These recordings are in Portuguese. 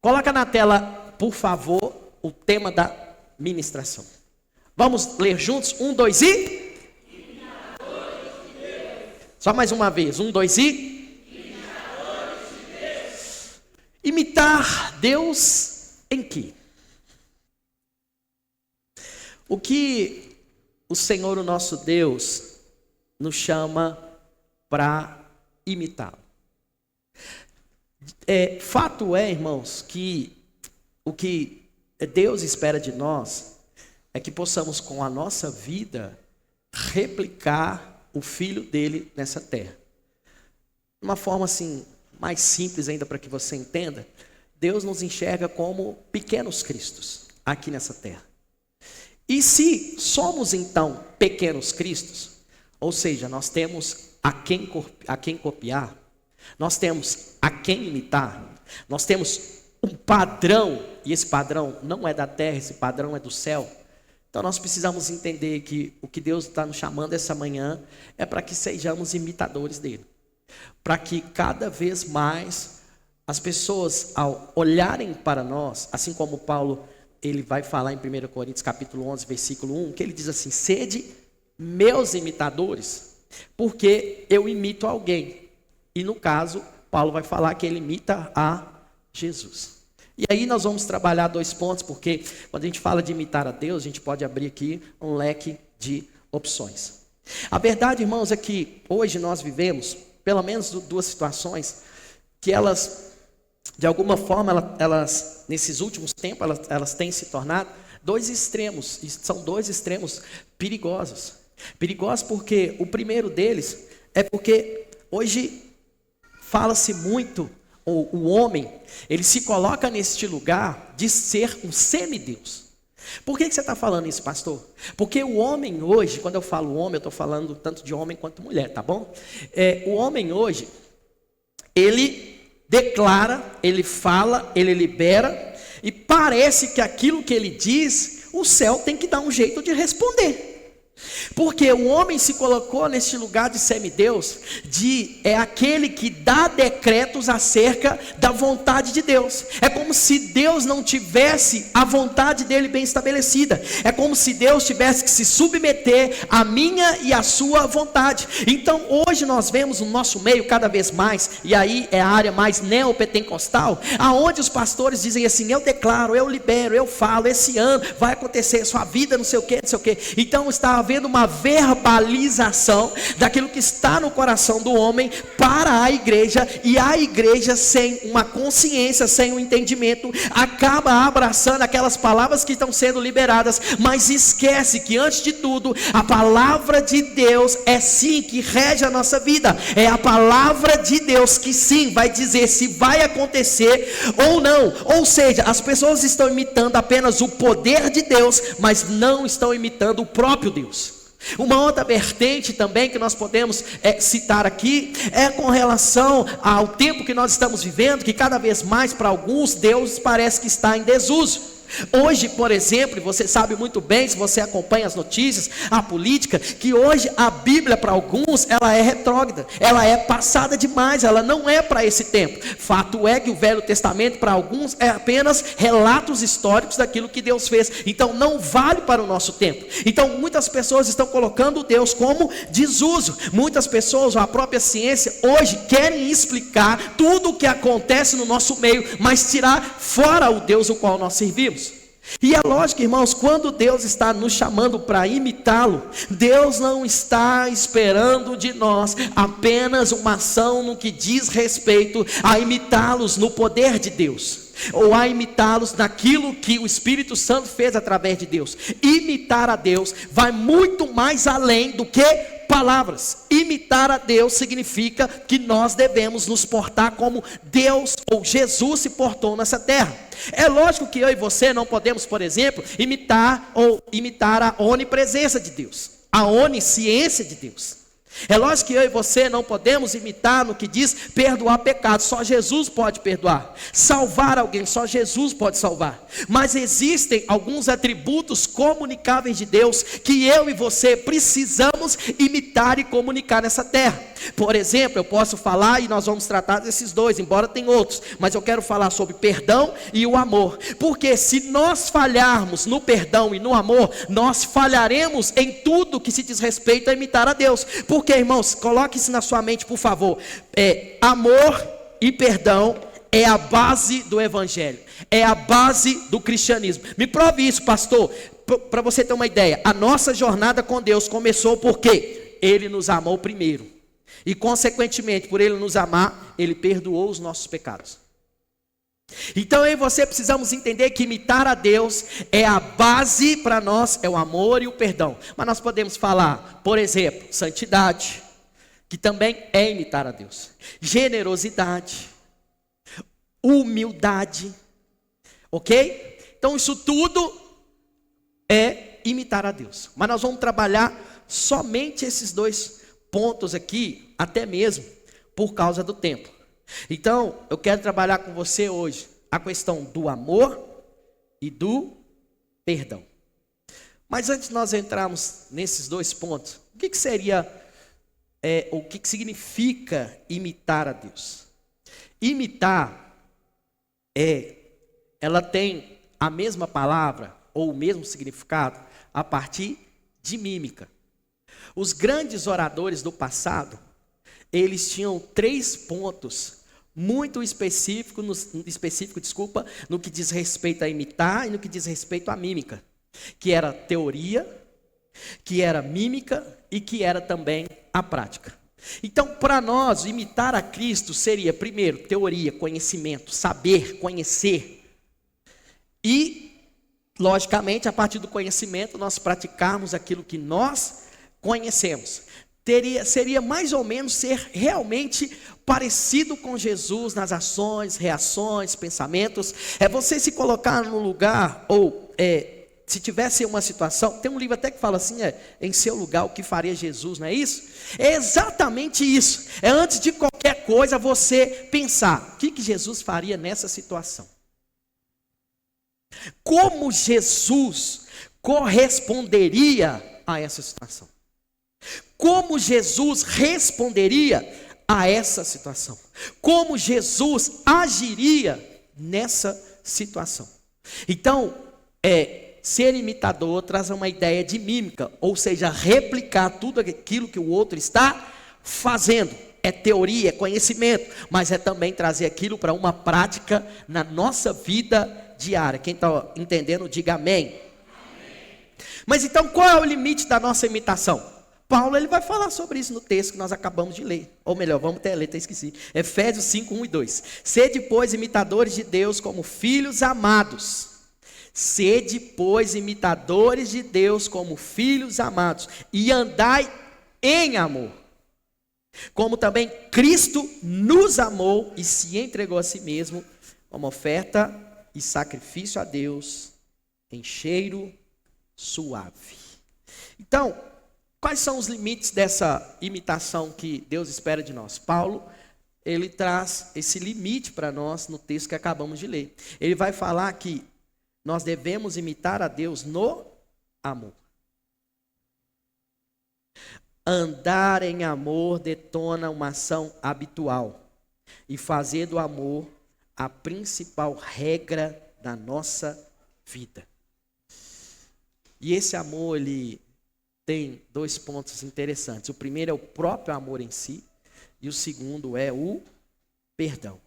Coloca na tela, por favor, o tema da ministração. Vamos ler juntos? 1, 2 e... Só mais uma vez. 1, 2 e... Imitar Deus em quê? O que o Senhor, o nosso Deus, nos chama para imitá-lo? Fato é, irmãos, que o que Deus espera de nós é que possamos, com a nossa vida, replicar o Filho dele nessa terra. De uma forma assim, mais simples ainda para que você entenda, Deus nos enxerga como pequenos cristos aqui nessa terra. E se somos então pequenos cristos, ou seja, nós temos a quem copiar, nós temos a quem imitar, nós temos um padrão, e esse padrão não é da terra, esse padrão é do céu. Então nós precisamos entender que o que Deus está nos chamando essa manhã é para que sejamos imitadores dele. Para que cada vez mais as pessoas, ao olharem para nós, assim como Paulo, ele vai falar em 1 Coríntios capítulo 11, versículo 1, que ele diz assim: sede meus imitadores, porque eu imito alguém. E no caso, Paulo vai falar que ele imita a Jesus. E aí nós vamos trabalhar 2 pontos, porque quando a gente fala de imitar a Deus, a gente pode abrir aqui um leque de opções. A verdade, irmãos, é que hoje nós vivemos, pelo menos 2 situações, que elas, de alguma forma, elas nesses últimos tempos, elas têm se tornado 2 extremos, e são 2 extremos perigosos. Perigosos porque o primeiro deles é porque hoje fala-se muito, o homem, ele se coloca neste lugar de ser um semideus. Por que você está falando isso, pastor? Porque o homem hoje, quando eu falo homem, eu estou falando tanto de homem quanto mulher, tá bom? O homem hoje, ele declara, ele fala, ele libera, e parece que aquilo que ele diz, o céu tem que dar um jeito de responder. Porque o homem se colocou neste lugar de semideus, é aquele que dá decretos acerca da vontade de Deus. É como se Deus não tivesse a vontade dele bem estabelecida. É como se Deus tivesse que se submeter à minha e à sua vontade. Então hoje nós vemos no nosso meio cada vez mais, e aí é a área mais neopentecostal, aonde os pastores dizem assim: eu declaro, eu libero, eu falo, esse ano vai acontecer, sua vida não sei o que, não sei o que. Então está havendo uma verbalização daquilo que está no coração do homem para a igreja, e a igreja, sem uma consciência, sem um entendimento, acaba abraçando aquelas palavras que estão sendo liberadas, mas esquece que antes de tudo a palavra de Deus é sim que rege a nossa vida. É a palavra de Deus que sim vai dizer se vai acontecer ou não. Ou seja, as pessoas estão imitando apenas o poder de Deus, mas não estão imitando o próprio Deus. Uma outra vertente também que nós podemos citar aqui é com relação ao tempo que nós estamos vivendo, que cada vez mais para alguns Deus parece que está em desuso. Hoje, por exemplo, você sabe muito bem, se você acompanha as notícias, a política, que hoje a Bíblia para alguns, ela é retrógrada, ela é passada demais, ela não é para esse tempo. Fato é que o Velho Testamento para alguns é apenas relatos históricos daquilo que Deus fez, então não vale para o nosso tempo. Então muitas pessoas estão colocando Deus como desuso. Muitas pessoas, a própria ciência hoje querem explicar tudo o que acontece no nosso meio, mas tirar fora o Deus o qual nós servimos. E é lógico, irmãos, quando Deus está nos chamando para imitá-lo, Deus não está esperando de nós apenas uma ação no que diz respeito a imitá-los no poder de Deus, ou a imitá-los naquilo que o Espírito Santo fez através de Deus. Imitar a Deus vai muito mais além do que palavras. Imitar a Deus significa que nós devemos nos portar como Deus ou Jesus se portou nessa terra. É lógico que eu e você não podemos, por exemplo, imitar a onipresença de Deus, a onisciência de Deus. É lógico que eu e você não podemos imitar no que diz perdoar pecados, só Jesus pode perdoar. Salvar alguém, só Jesus pode salvar. Mas existem alguns atributos comunicáveis de Deus que eu e você precisamos imitar e comunicar nessa terra. Por exemplo, eu posso falar e nós vamos tratar desses dois, embora tem outros, mas eu quero falar sobre perdão e o amor. Porque se nós falharmos no perdão e no amor, nós falharemos em tudo que se diz respeito a imitar a Deus. Porque, irmãos, coloque isso na sua mente, por favor. Amor e perdão é a base do evangelho, é a base do cristianismo. Me prove isso, pastor. Para você ter uma ideia, a nossa jornada com Deus começou porque Ele nos amou primeiro. E consequentemente, por Ele nos amar, Ele perdoou os nossos pecados. Então eu e você precisamos entender que imitar a Deus é a base para nós, é o amor e o perdão. Mas nós podemos falar, por exemplo, santidade, que também é imitar a Deus. Generosidade, humildade, ok? Então isso tudo é imitar a Deus. Mas nós vamos trabalhar somente esses dois pontos aqui, até mesmo por causa do tempo. Então, eu quero trabalhar com você hoje a questão do amor e do perdão. Mas antes de nós entrarmos nesses dois pontos, o que seria, o que significa imitar a Deus? Imitar ela tem a mesma palavra ou o mesmo significado a partir de mímica. Os grandes oradores do passado, eles tinham 3 pontos muito específicos, no que diz respeito a imitar e no que diz respeito à mímica, que era teoria, que era mímica e que era também a prática. Então, para nós, imitar a Cristo seria, primeiro, teoria, conhecimento, saber, conhecer. E, logicamente, a partir do conhecimento, nós praticarmos aquilo que nós conhecemos. Seria mais ou menos ser realmente parecido com Jesus nas ações, reações, pensamentos. É você se colocar no lugar, ou se tivesse uma situação, tem um livro até que fala assim, em seu lugar o que faria Jesus, não é isso? É exatamente isso. É antes de qualquer coisa você pensar, o que Jesus faria nessa situação? Como Jesus corresponderia a essa situação? Como Jesus responderia a essa situação? Como Jesus agiria nessa situação? Então, ser imitador traz uma ideia de mímica, ou seja, replicar tudo aquilo que o outro está fazendo. É teoria, é conhecimento, mas é também trazer aquilo para uma prática na nossa vida diária. Quem está entendendo, diga amém. Mas então, qual é o limite da nossa imitação? Paulo ele vai falar sobre isso no texto que nós acabamos de ler. Ou melhor, vamos até ler, até esqueci. Efésios 5, 1 e 2. Sede, pois, imitadores de Deus como filhos amados. Sede, pois, imitadores de Deus como filhos amados. E andai em amor. Como também Cristo nos amou e se entregou a si mesmo como oferta e sacrifício a Deus em cheiro suave. Então, quais são os limites dessa imitação que Deus espera de nós? Paulo, ele traz esse limite para nós no texto que acabamos de ler. Ele vai falar que nós devemos imitar a Deus no amor. Andar em amor detona uma ação habitual e fazer do amor a principal regra da nossa vida. E esse amor, ele tem 2 pontos interessantes. O primeiro é o próprio amor em si, e o segundo é o perdão.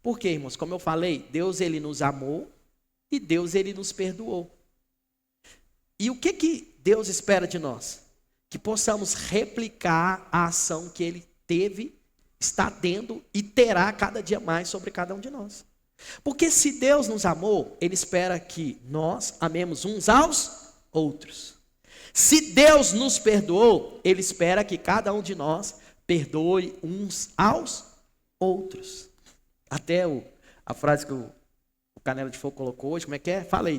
Por quê, irmãos? Como eu falei, Deus ele nos amou e Deus ele nos perdoou. E o que Deus espera de nós? Que possamos replicar a ação que ele teve, está tendo e terá cada dia mais sobre cada um de nós. Porque se Deus nos amou, ele espera que nós amemos uns aos outros. Se Deus nos perdoou, ele espera que cada um de nós perdoe uns aos outros. Até a frase que o Canela de Fogo colocou hoje, como é que é? Falei.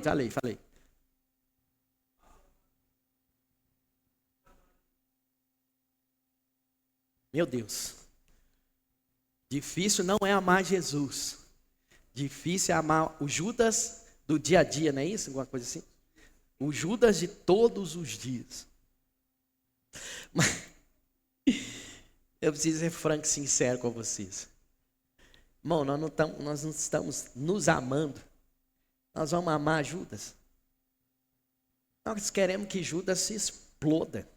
Meu Deus. Difícil não é amar Jesus. Difícil é amar o Judas do dia a dia, não é isso? Alguma coisa assim? O Judas de todos os dias. Eu preciso ser franco e sincero com vocês. Irmão, nós não estamos nos amando. Nós vamos amar Judas. Nós queremos que Judas se exploda.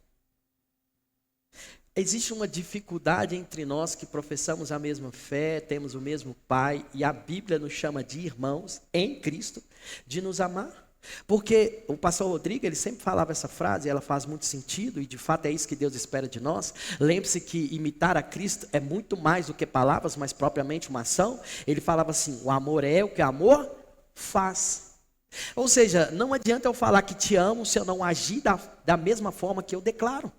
Existe uma dificuldade entre nós que professamos a mesma fé, temos o mesmo Pai, e a Bíblia nos chama de irmãos em Cristo, de nos amar. Porque o pastor Rodrigo, ele sempre falava essa frase, e ela faz muito sentido, e de fato é isso que Deus espera de nós. Lembre-se que imitar a Cristo é muito mais do que palavras, mas propriamente uma ação. Ele falava assim, o amor é o que o amor faz. Ou seja, não adianta eu falar que te amo se eu não agir da mesma forma que eu declaro.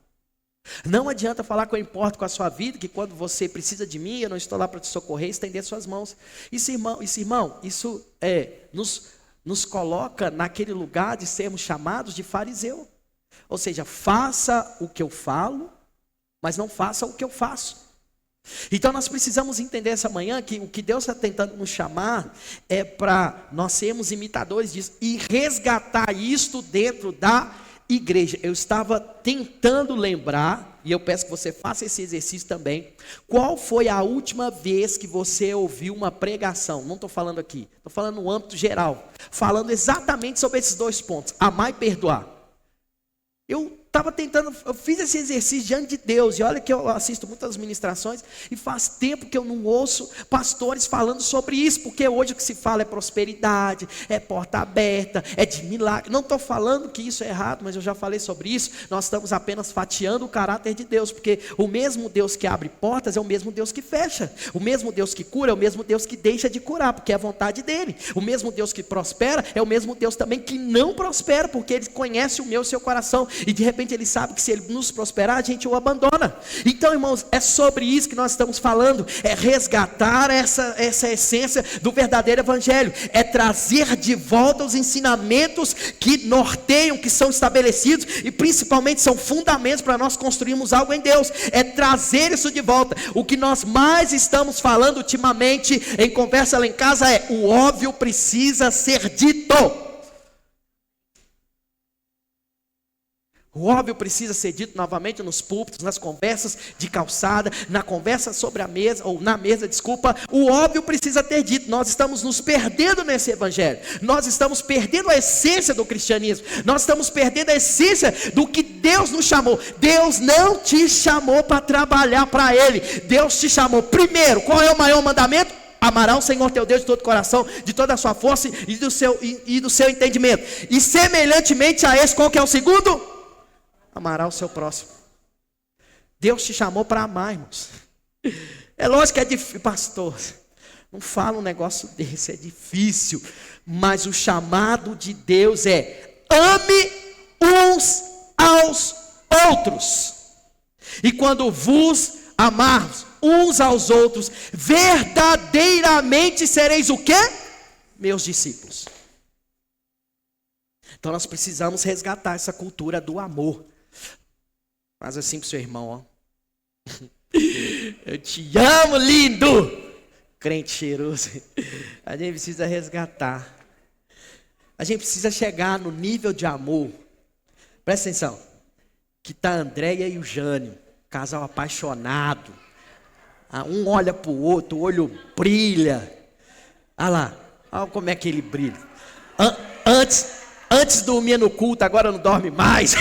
Não adianta falar que eu importo com a sua vida, que quando você precisa de mim, eu não estou lá para te socorrer, estender suas mãos. Isso, irmão, nos coloca naquele lugar de sermos chamados de fariseu. Ou seja, faça o que eu falo, mas não faça o que eu faço. Então nós precisamos entender essa manhã que o que Deus está tentando nos chamar é para nós sermos imitadores disso e resgatar isto dentro da igreja. Eu estava tentando lembrar, e eu peço que você faça esse exercício também. Qual foi a última vez que você ouviu uma pregação? Não estou falando aqui, estou falando no âmbito geral. Falando exatamente sobre esses dois pontos, amar e perdoar. Eu fiz esse exercício diante de Deus, e olha que eu assisto muitas ministrações, e faz tempo que eu não ouço pastores falando sobre isso, porque hoje o que se fala é prosperidade, é porta aberta, é de milagre. Não estou falando que isso é errado, mas eu já falei sobre isso. Nós estamos apenas fatiando o caráter de Deus, porque o mesmo Deus que abre portas é o mesmo Deus que fecha, o mesmo Deus que cura é o mesmo Deus que deixa de curar, porque é a vontade dele. O mesmo Deus que prospera é o mesmo Deus também que não prospera, porque ele conhece o meu e o seu coração, e de repente ele sabe que se ele nos prosperar, a gente o abandona. Então, irmãos, é sobre isso que nós estamos falando, é resgatar essa essência do verdadeiro evangelho, é trazer de volta os ensinamentos que norteiam, que são estabelecidos, e principalmente são fundamentos para nós construirmos algo em Deus, é trazer isso de volta. O que nós mais estamos falando ultimamente, em conversa lá em casa, é o óbvio precisa ser dito. O óbvio precisa ser dito novamente nos púlpitos, nas conversas de calçada, na conversa sobre a mesa, ou na mesa, desculpa. O óbvio precisa ter dito. Nós estamos nos perdendo nesse evangelho. Nós estamos perdendo a essência do cristianismo. Nós estamos perdendo a essência do que Deus nos chamou. Deus não te chamou para trabalhar para Ele. Deus te chamou primeiro. Qual é o maior mandamento? Amará o Senhor teu Deus de todo o coração, de toda a sua força e do seu entendimento. E semelhantemente a esse, qual que é o segundo? Amará o seu próximo. Deus te chamou para amar, irmãos. É lógico que é difícil, pastor. Não fala um negócio desse, é difícil. Mas o chamado de Deus é: ame uns aos outros. E quando vos amarmos uns aos outros, verdadeiramente sereis o quê? Meus discípulos. Então nós precisamos resgatar essa cultura do amor. Faz assim pro seu irmão, ó. Eu te amo, lindo. Crente cheiroso. A gente precisa resgatar. A gente precisa chegar no nível de amor. Presta atenção. Que tá a Andréia e o Jânio, casal apaixonado. Um olha pro outro, o olho brilha. Olha lá, olha como é que ele brilha. Antes dormia no culto, agora não dorme mais.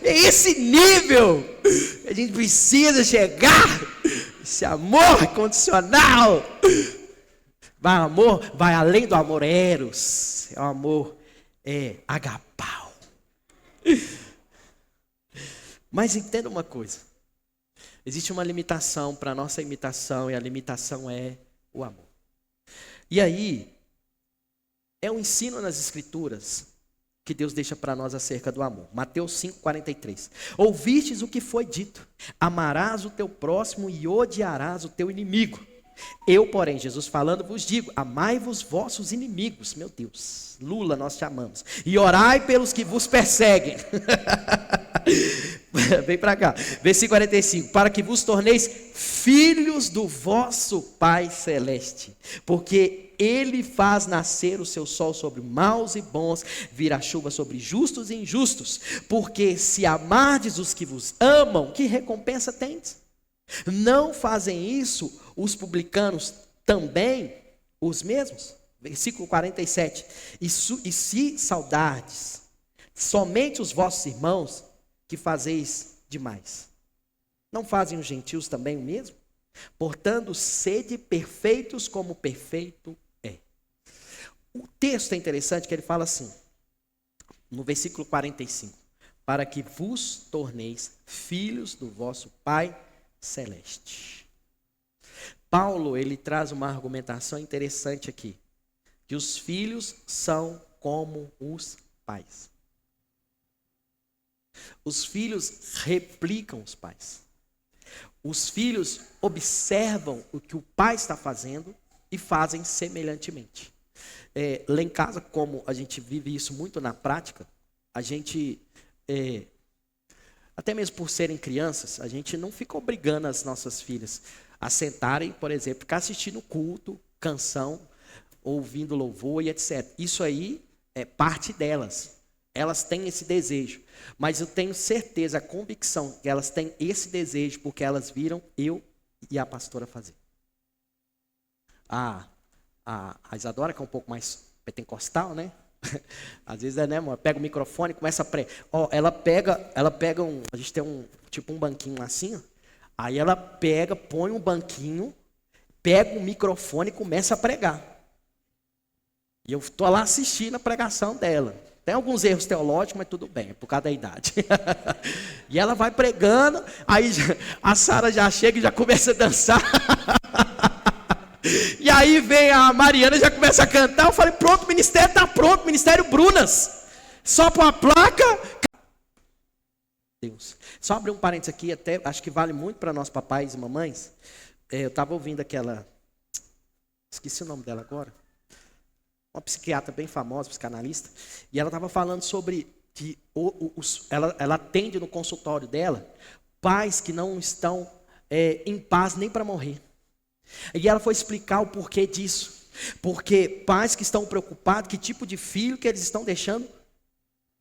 É esse nível que a gente precisa chegar. Esse amor condicional. Vai além do amor eros. É o amor agapau. Mas entenda uma coisa. Existe uma limitação para a nossa imitação, e a limitação é o amor. E aí, é um ensino nas Escrituras que Deus deixa para nós acerca do amor. Mateus 5,43. Ouvistes o que foi dito: amarás o teu próximo e odiarás o teu inimigo. Eu, porém, Jesus falando, vos digo: amai-vos vossos inimigos. Meu Deus, Lula, nós te amamos. E orai pelos que vos perseguem. Vem para cá. Versículo 45. Para que vos torneis filhos do vosso Pai Celeste. Porque Ele faz nascer o seu sol sobre maus e bons, vira chuva sobre justos e injustos. Porque se amardes os que vos amam, que recompensa tendes? Não fazem isso os publicanos também, os mesmos? Versículo 47. E se saudardes somente os vossos irmãos, que fazeis demais, não fazem os gentios também o mesmo? Portanto, sede perfeitos como perfeito é. O texto é interessante que ele fala assim, no versículo 45, para que vos torneis filhos do vosso Pai Celeste. Paulo, ele traz uma argumentação interessante aqui, que os filhos são como os pais. Os filhos replicam os pais. Os filhos observam o que o pai está fazendo e fazem semelhantemente. Lá em casa, como a gente vive isso muito na prática, a gente, até mesmo por serem crianças, a gente não fica obrigando as nossas filhas a sentarem, por exemplo, ficar assistindo culto, canção, ouvindo louvor e etc. Isso aí é parte delas. Elas têm esse desejo. Mas eu tenho certeza, a convicção, que elas têm esse desejo porque elas viram eu e a pastora fazer. A Isadora, que é um pouco mais pentecostal, né? Às vezes né, amor? Pega o microfone e começa a pregar. Ela pega a gente tem um banquinho assim, ó. Aí ela põe um banquinho, pega o microfone e começa a pregar. E eu estou lá assistindo a pregação dela. Tem alguns erros teológicos, mas tudo bem, é por causa da idade. E ela vai pregando, aí a Sara já chega e já começa a dançar. E aí vem a Mariana e já começa a cantar. Eu falei, pronto, o ministério está pronto, Ministério Brunas. Só para uma placa. Deus. Só abrir um parênteses aqui, até acho que vale muito para nós papais e mamães. Eu estava ouvindo aquela, esqueci o nome dela agora, uma psiquiatra bem famosa, psicanalista, e ela estava falando sobre que ela atende no consultório dela pais que não estão em paz nem para morrer. E ela foi explicar o porquê disso. Porque pais que estão preocupados, que tipo de filho que eles estão deixando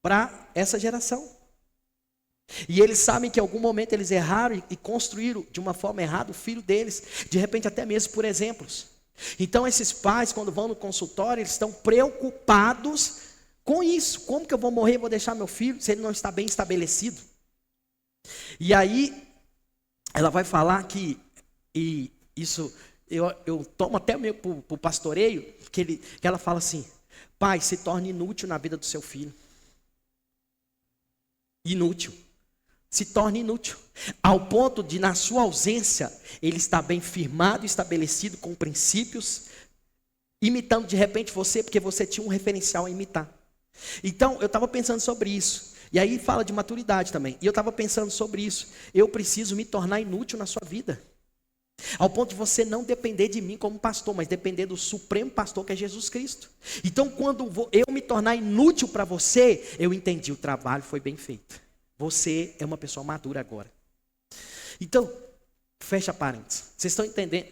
para essa geração. E eles sabem que em algum momento eles erraram e construíram de uma forma errada o filho deles, de repente até mesmo por exemplos. Então esses pais, quando vão no consultório, eles estão preocupados com isso. Como que eu vou morrer e vou deixar meu filho se ele não está bem estabelecido? E aí ela vai falar que, e isso eu tomo até meio para o pastoreio, que ela fala assim, pai, se torne inútil na vida do seu filho. Inútil. Se torne inútil, ao ponto de na sua ausência, ele está bem firmado, estabelecido com princípios, imitando de repente você, porque você tinha um referencial a imitar. Então, eu estava pensando sobre isso, e aí fala de maturidade também, e eu estava pensando sobre isso, eu preciso me tornar inútil na sua vida, ao ponto de você não depender de mim como pastor, mas depender do supremo pastor que é Jesus Cristo. Então, quando eu me tornar inútil para você, eu entendi, o trabalho foi bem feito. Você é uma pessoa madura agora. Então, fecha parênteses. Vocês estão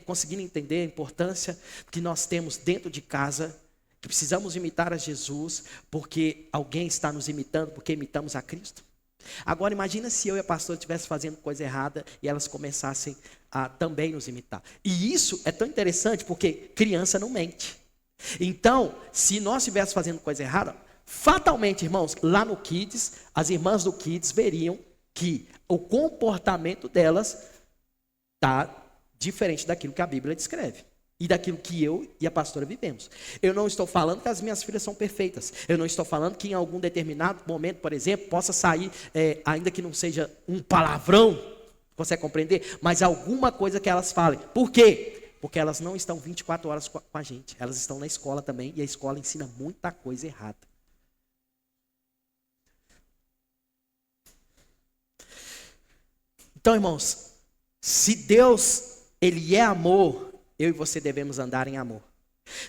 conseguindo entender a importância que nós temos dentro de casa, que precisamos imitar a Jesus, porque alguém está nos imitando, porque imitamos a Cristo? Agora imagina se eu e a pastora estivessem fazendo coisa errada e elas começassem a também nos imitar. E isso é tão interessante porque criança não mente. Então, se nós estivéssemos fazendo coisa errada, fatalmente, irmãos, lá no Kids, as irmãs do Kids veriam que o comportamento delas está diferente daquilo que a Bíblia descreve. E daquilo que eu e a pastora vivemos. Eu não estou falando que as minhas filhas são perfeitas. Eu não estou falando que em algum determinado momento, por exemplo, possa sair, ainda que não seja um palavrão, consegue compreender? Mas alguma coisa que elas falem. Por quê? Porque elas não estão 24 horas com a gente. Elas estão na escola também e a escola ensina muita coisa errada. Então, irmãos, se Deus, Ele é amor, eu e você devemos andar em amor.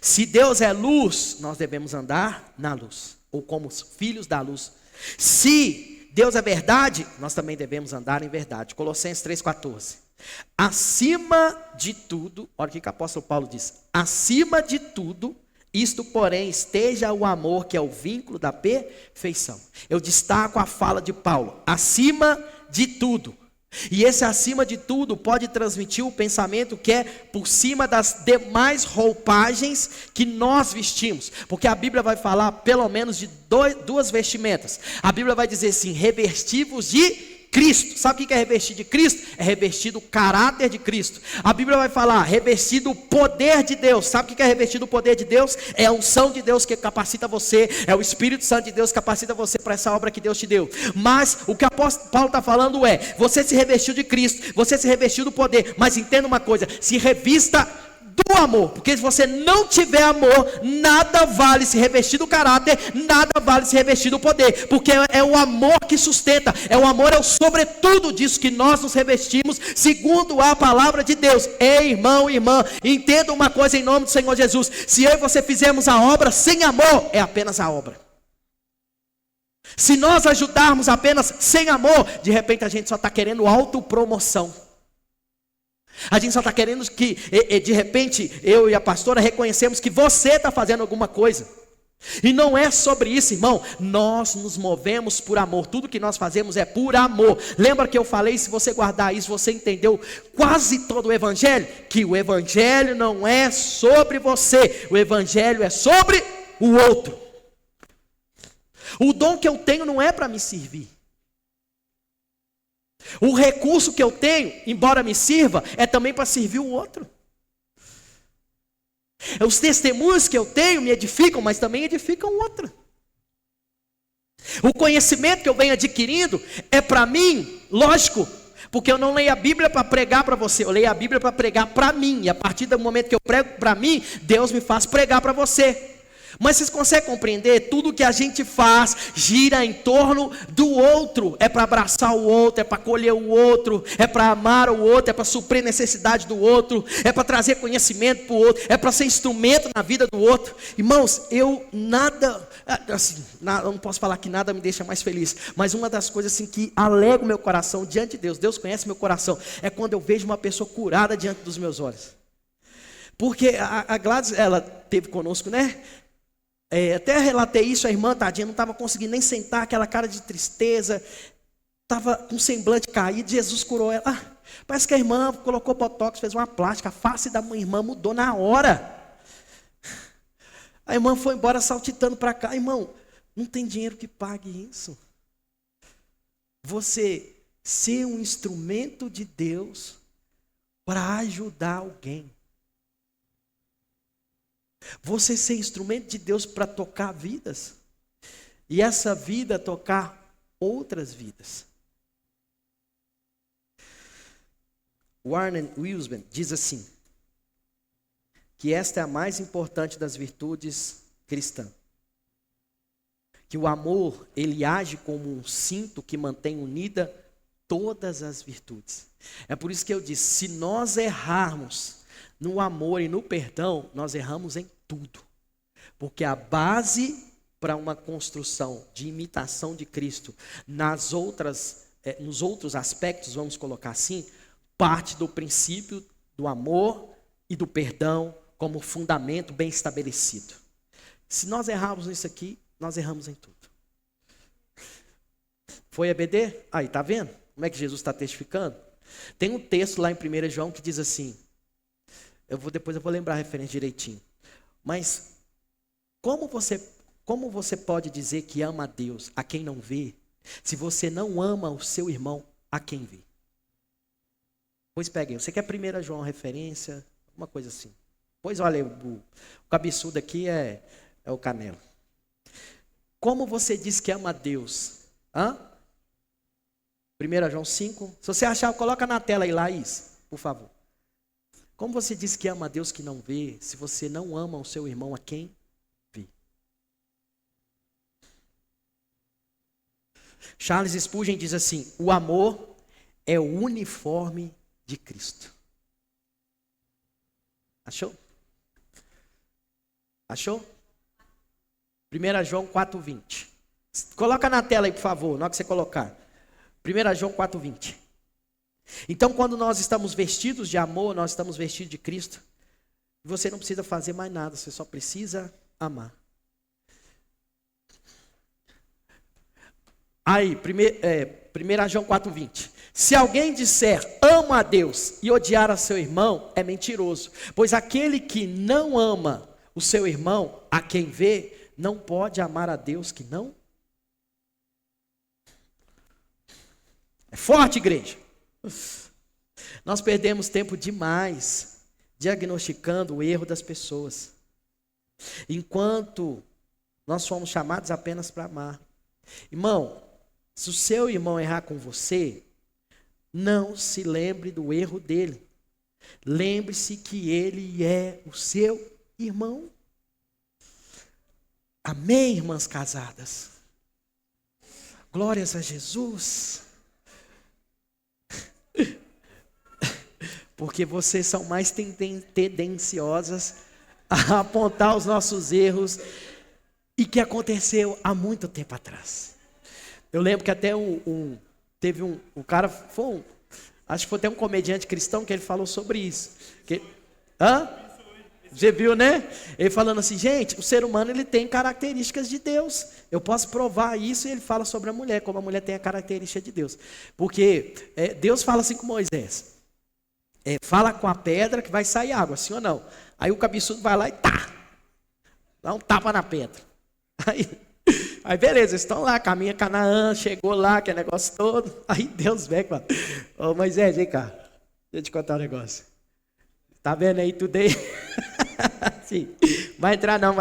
Se Deus é luz, nós devemos andar na luz, ou como filhos da luz. Se Deus é verdade, nós também devemos andar em verdade. Colossenses 3,14. Acima de tudo, olha o que o apóstolo Paulo diz. Acima de tudo, isto porém esteja o amor, que é o vínculo da perfeição. Eu destaco a fala de Paulo. Acima de tudo. E esse acima de tudo pode transmitir o pensamento que é por cima das demais roupagens que nós vestimos. Porque a Bíblia vai falar pelo menos de duas vestimentas. A Bíblia vai dizer assim, revestivos de Cristo. Sabe o que é revestir de Cristo? É revestir do caráter de Cristo. A Bíblia vai falar revestir do poder de Deus. Sabe o que é revestir do poder de Deus? É a unção de Deus que capacita você. É o Espírito Santo de Deus que capacita você para essa obra que Deus te deu. Mas o que o apóstolo Paulo está falando é, você se revestiu de Cristo, você se revestiu do poder. Mas entenda uma coisa, se revista do amor, porque se você não tiver amor, nada vale se revestir do caráter, nada vale se revestir do poder, porque é o amor que sustenta, o amor é o sobretudo disso que nós nos revestimos, segundo a palavra de Deus. Ei, irmão e irmã, entenda uma coisa em nome do Senhor Jesus, se eu e você fizermos a obra sem amor, é apenas a obra. Se nós ajudarmos apenas sem amor, de repente a gente só está querendo autopromoção. A gente só está querendo que, de repente, eu e a pastora reconhecemos que você está fazendo alguma coisa. E não é sobre isso, irmão. Nós nos movemos por amor. Tudo que nós fazemos é por amor. Lembra que eu falei, se você guardar isso, você entendeu quase todo o evangelho? Que o evangelho não é sobre você. O evangelho é sobre o outro. O dom que eu tenho não é para me servir. O recurso que eu tenho, embora me sirva, é também para servir o outro. Os testemunhos que eu tenho me edificam, mas também edificam o outro. O conhecimento que eu venho adquirindo é para mim, lógico, porque eu não leio a Bíblia para pregar para você, eu leio a Bíblia para pregar para mim. E a partir do momento que eu prego para mim, Deus me faz pregar para você. Mas vocês conseguem compreender? Tudo que a gente faz gira em torno do outro. É para abraçar o outro, é para acolher o outro, é para amar o outro, é para suprir a necessidade do outro, é para trazer conhecimento para o outro, é para ser instrumento na vida do outro. Irmãos, eu não posso falar que nada me deixa mais feliz, mas uma das coisas assim que alegra o meu coração diante de Deus, Deus conhece meu coração, é quando eu vejo uma pessoa curada diante dos meus olhos. Porque a Gladys, ela esteve conosco, né? Até relatei isso, a irmã, tadinha, não estava conseguindo nem sentar, aquela cara de tristeza, estava com semblante caído, Jesus curou ela. Parece que a irmã colocou botox, fez uma plástica, a face da minha irmã mudou na hora. A irmã foi embora saltitando para cá. Irmão, não tem dinheiro que pague isso. Você ser um instrumento de Deus para ajudar alguém. Você ser instrumento de Deus para tocar vidas. E essa vida tocar outras vidas. Warren Wiersbe diz assim, que esta é a mais importante das virtudes cristãs. Que o amor, ele age como um cinto que mantém unida todas as virtudes. É por isso que eu disse, se nós errarmos no amor e no perdão, nós erramos em tudo. Porque a base para uma construção de imitação de Cristo nos outros aspectos, vamos colocar assim, parte do princípio do amor e do perdão como fundamento bem estabelecido. Se nós errarmos nisso aqui, nós erramos em tudo. Foi EBD? Aí, tá vendo? Como é que Jesus está testificando? Tem um texto lá em 1 João que diz assim, depois eu vou lembrar a referência direitinho. Mas como você pode dizer que ama a Deus a quem não vê, se você não ama o seu irmão a quem vê? Pois peguem, você quer 1 João referência, uma coisa assim. Pois olha, o cabeçudo aqui é o Canelo. Como você diz que ama a Deus? 1 João 5. Se você achar, coloca na tela aí, Laís, por favor. Como você diz que ama a Deus que não vê, se você não ama o seu irmão a quem vê? Charles Spurgeon diz assim, o amor é o uniforme de Cristo. Achou? Achou? 1 João 4,20. Coloca na tela aí, por favor, na hora que você colocar. 1 João 4,20. Então, quando nós estamos vestidos de amor, nós estamos vestidos de Cristo. Você não precisa fazer mais nada, você só precisa amar. Aí, 1 João 4,20. Se alguém disser, amo a Deus, e odiar a seu irmão, é mentiroso. Pois aquele que não ama o seu irmão, a quem vê, não pode amar a Deus que não. É forte, igreja. Nós perdemos tempo demais diagnosticando o erro das pessoas, enquanto nós fomos chamados apenas para amar. Irmão, se o seu irmão errar com você, não se lembre do erro dele. Lembre-se que ele é o seu irmão. Amém, irmãs casadas? Glórias a Jesus. Porque vocês são mais tendenciosas a apontar os nossos erros e que aconteceu há muito tempo atrás. Eu lembro que até teve um cara, acho que foi até um comediante cristão que ele falou sobre isso. Você viu, né? Ele falando assim, gente, o ser humano ele tem características de Deus. Eu posso provar isso, e ele fala sobre a mulher, como a mulher tem a característica de Deus. Porque Deus fala assim com Moisés. Fala com a pedra que vai sair água, sim ou não? Aí o cabeçudo vai lá e dá um tapa na pedra. Aí beleza, eles estão lá, caminha Canaã, chegou lá, aquele negócio todo. Aí Deus vem, mano. Ô Moisés, vem cá, deixa eu te contar um negócio. Tá vendo aí tudo aí? Sim. Vai entrar não.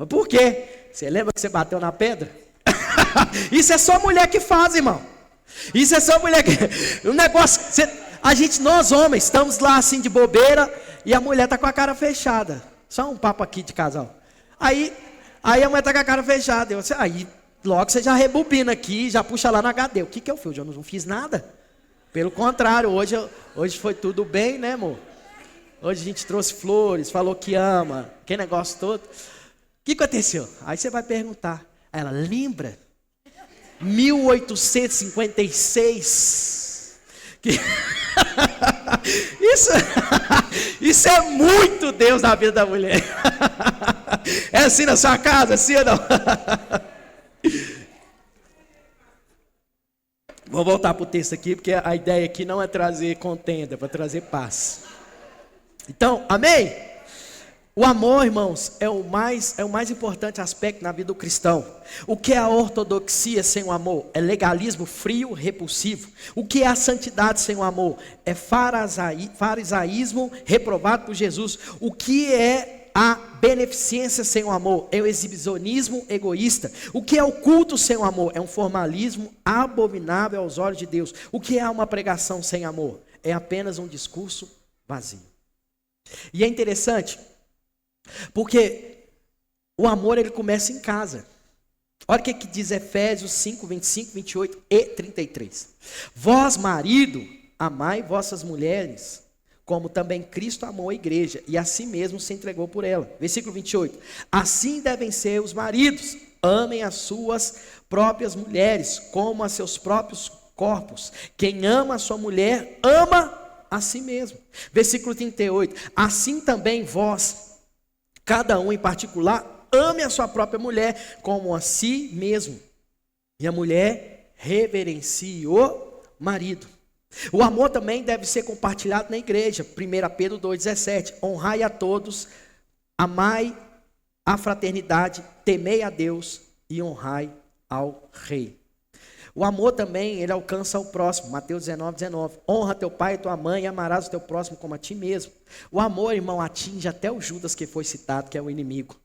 Por quê? Você lembra que você bateu na pedra? Isso é só mulher que faz, irmão. Isso é só mulher que... O negócio... nós homens, estamos lá assim de bobeira e a mulher está com a cara fechada. Só um papo aqui de casal. Aí a mulher está com a cara fechada. Aí logo você já rebobina aqui, já puxa lá no HD. O que eu fiz? Eu não fiz nada. Pelo contrário, hoje foi tudo bem, né, amor? Hoje a gente trouxe flores, falou que ama, que negócio todo. O que aconteceu? Aí você vai perguntar. Aí ela, lembra? 1856... Isso é muito Deus na vida da mulher. É assim na sua casa, assim ou não? Vou voltar para o texto aqui, porque a ideia aqui não é trazer contenda, é para trazer paz. Então, amém? O amor, irmãos, é o mais importante aspecto na vida do cristão. O que é a ortodoxia sem o amor? É legalismo frio, repulsivo. O que é a santidade sem o amor? É farisaísmo reprovado por Jesus. O que é a beneficência sem o amor? É o exibicionismo egoísta. O que é o culto sem o amor? É um formalismo abominável aos olhos de Deus. O que é uma pregação sem amor? É apenas um discurso vazio. E é interessante, porque o amor ele começa em casa. Olha o que diz Efésios 5, 25, 28 e 33. Vós, marido, amai vossas mulheres, como também Cristo amou a igreja, e a si mesmo se entregou por ela. Versículo 28. Assim devem ser os maridos, amem as suas próprias mulheres, como a seus próprios corpos. Quem ama a sua mulher, ama a si mesmo. Versículo 38. Assim também vós, cada um em particular, ame a sua própria mulher como a si mesmo. E a mulher reverencie o marido. O amor também deve ser compartilhado na igreja. 1 Pedro 2,17. Honrai a todos, amai a fraternidade, temei a Deus e honrai ao rei. O amor também, ele alcança o próximo. Mateus 19, 19. Honra teu pai e tua mãe e amarás o teu próximo como a ti mesmo. O amor, irmão, atinge até o Judas que foi citado, que é o inimigo.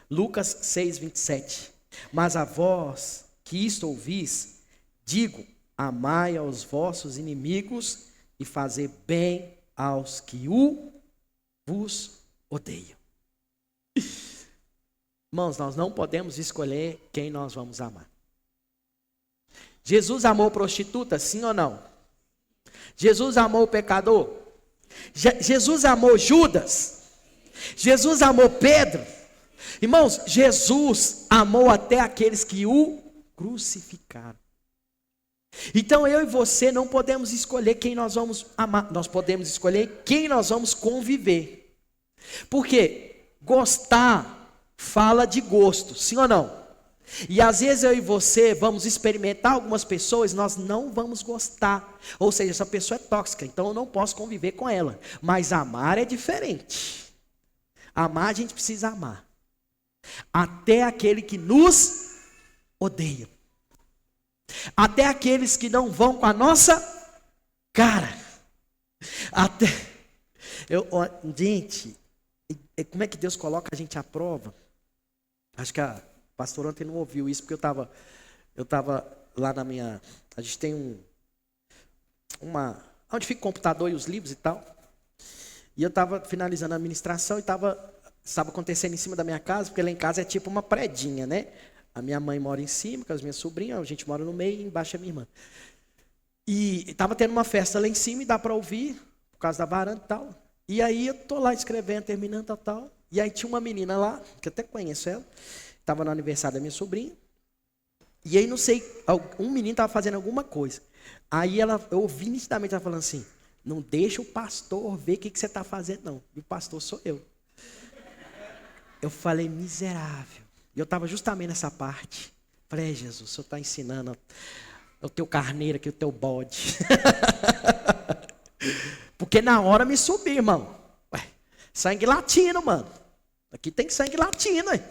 Lucas 6, 27. Mas a vós que isto ouvis, digo, amai aos vossos inimigos e fazei bem aos que vos odeiam. Irmãos, nós não podemos escolher quem nós vamos amar. Jesus amou prostituta, sim ou não? Jesus amou o pecador? Jesus amou Judas? Jesus amou Pedro? Irmãos, Jesus amou até aqueles que o crucificaram. Então eu e você não podemos escolher quem nós vamos amar, nós podemos escolher quem nós vamos conviver. Porque gostar fala de gosto, sim ou não? E às vezes eu e você vamos experimentar algumas pessoas e nós não vamos gostar. Ou seja, essa pessoa é tóxica, então eu não posso conviver com ela. Mas amar é diferente. Amar a gente precisa amar. Até aquele que nos odeia. Até aqueles que não vão com a nossa cara. Até... Gente, como é que Deus coloca a gente à prova? Acho que a pastora ontem não ouviu isso, porque eu estava lá na minha... A gente tem onde fica o computador e os livros e tal. E eu estava finalizando a administração e estava acontecendo em cima da minha casa, porque lá em casa é tipo uma predinha, né? A minha mãe mora em cima, com as minhas sobrinhas, a gente mora no meio e embaixo é minha irmã. E estava tendo uma festa lá em cima e dá para ouvir, por causa da varanda e tal. E aí eu tô lá escrevendo, terminando tal. E aí tinha uma menina lá, que eu até conheço ela, estava no aniversário da minha sobrinha. E aí não sei, um menino estava fazendo alguma coisa. Aí eu ouvi nitidamente ela falando assim, não deixa o pastor ver o que você está fazendo não. E o pastor sou eu. Eu falei, miserável. E eu estava justamente nessa parte. Falei, Jesus, o Senhor está ensinando o teu carneiro aqui, o teu bode. Porque na hora me subi, irmão. Ué, sangue latino, mano. Aqui tem sangue latino. Ué.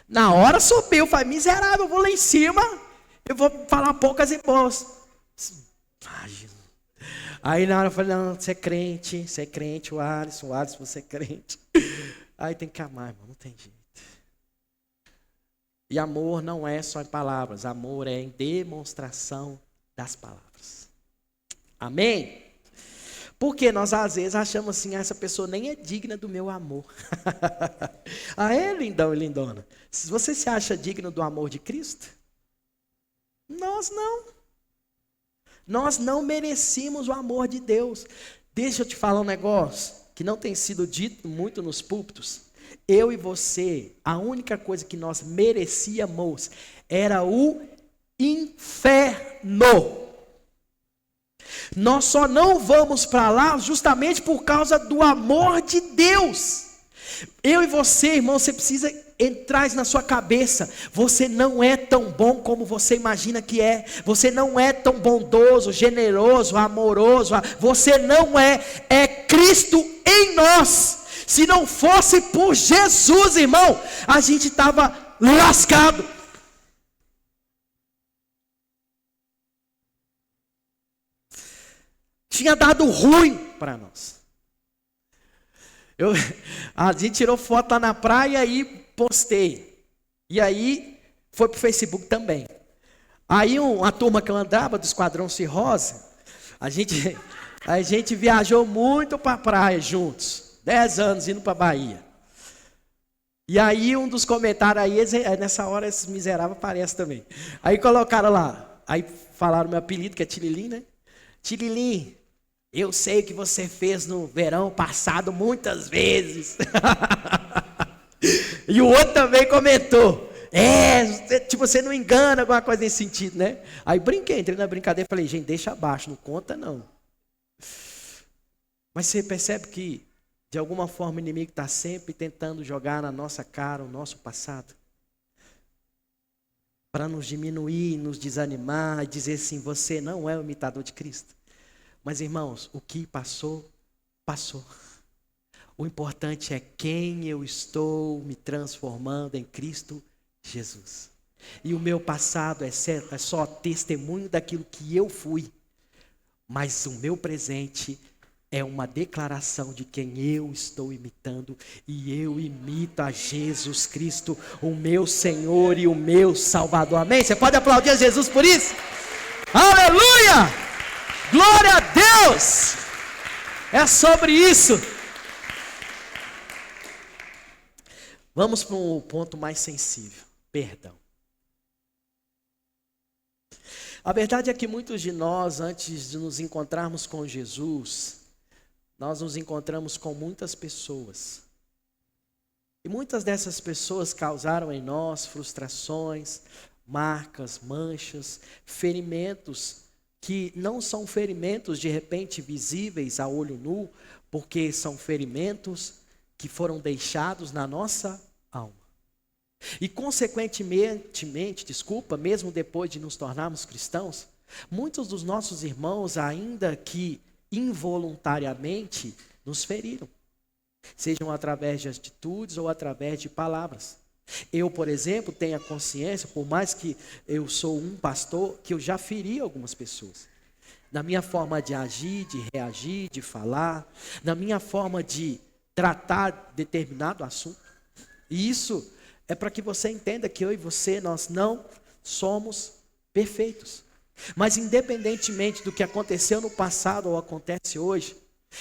Na hora subiu. Falei, miserável, eu vou lá em cima. Eu vou falar poucas e boas. Aí na hora eu falei, não, você é crente, o Alisson, você é crente. Aí tem que amar, irmão, não tem jeito. E amor não é só em palavras, amor é em demonstração das palavras. Amém? Porque nós às vezes achamos assim, essa pessoa nem é digna do meu amor. Lindão e lindona. Você se acha digno do amor de Cristo? Nós não. Nós não merecemos o amor de Deus. Deixa eu te falar um negócio que não tem sido dito muito nos púlpitos. Eu e você, a única coisa que nós merecíamos era o inferno. Nós só não vamos para lá justamente por causa do amor de Deus. Eu e você, irmão, você precisa entrar isso na sua cabeça. Você não é tão bom como você imagina que é. Você não é tão bondoso, generoso, amoroso. Você não é. É Cristo em nós. Se não fosse por Jesus, irmão, a gente estava lascado. Tinha dado ruim para nós. A gente tirou foto lá na praia e postei. E aí foi pro Facebook também. Aí a turma que eu andava do Esquadrão Cirrose, a gente viajou muito para a praia juntos. 10 anos indo para a Bahia. E aí um dos comentários aí, nessa hora esses miseráveis aparecem também. Aí colocaram lá, aí falaram meu apelido, que é Tililim, né? Tililim, eu sei o que você fez no verão passado muitas vezes. E o outro também comentou. Você não engana, alguma coisa nesse sentido, né? Aí entrei na brincadeira e falei, gente, deixa abaixo, não conta não. Mas você percebe que de alguma forma o inimigo está sempre tentando jogar na nossa cara o nosso passado. Para nos diminuir, nos desanimar e dizer assim, você não é o imitador de Cristo. Mas irmãos, o que passou, passou. O importante é quem eu estou me transformando em Cristo Jesus. E o meu passado é só testemunho daquilo que eu fui. Mas o meu presente é uma declaração de quem eu estou imitando. E eu imito a Jesus Cristo, o meu Senhor e o meu Salvador. Amém? Você pode aplaudir a Jesus por isso? Aleluia! Glória a Deus! É sobre isso. Vamos para um ponto mais sensível. Perdão. A verdade é que muitos de nós, antes de nos encontrarmos com Jesus, nós nos encontramos com muitas pessoas. E muitas dessas pessoas causaram em nós frustrações, marcas, manchas, ferimentos que não são ferimentos de repente visíveis a olho nu, porque são ferimentos que foram deixados na nossa alma. E consequentemente, mesmo depois de nos tornarmos cristãos, muitos dos nossos irmãos, ainda que involuntariamente, nos feriram. Sejam através de atitudes ou através de palavras. Eu, por exemplo, tenho a consciência, por mais que eu sou um pastor, que eu já feri algumas pessoas. Na minha forma de agir, de reagir, de falar, na minha forma de tratar determinado assunto. E isso é para que você entenda que eu e você, nós não somos perfeitos. Mas independentemente do que aconteceu no passado ou acontece hoje,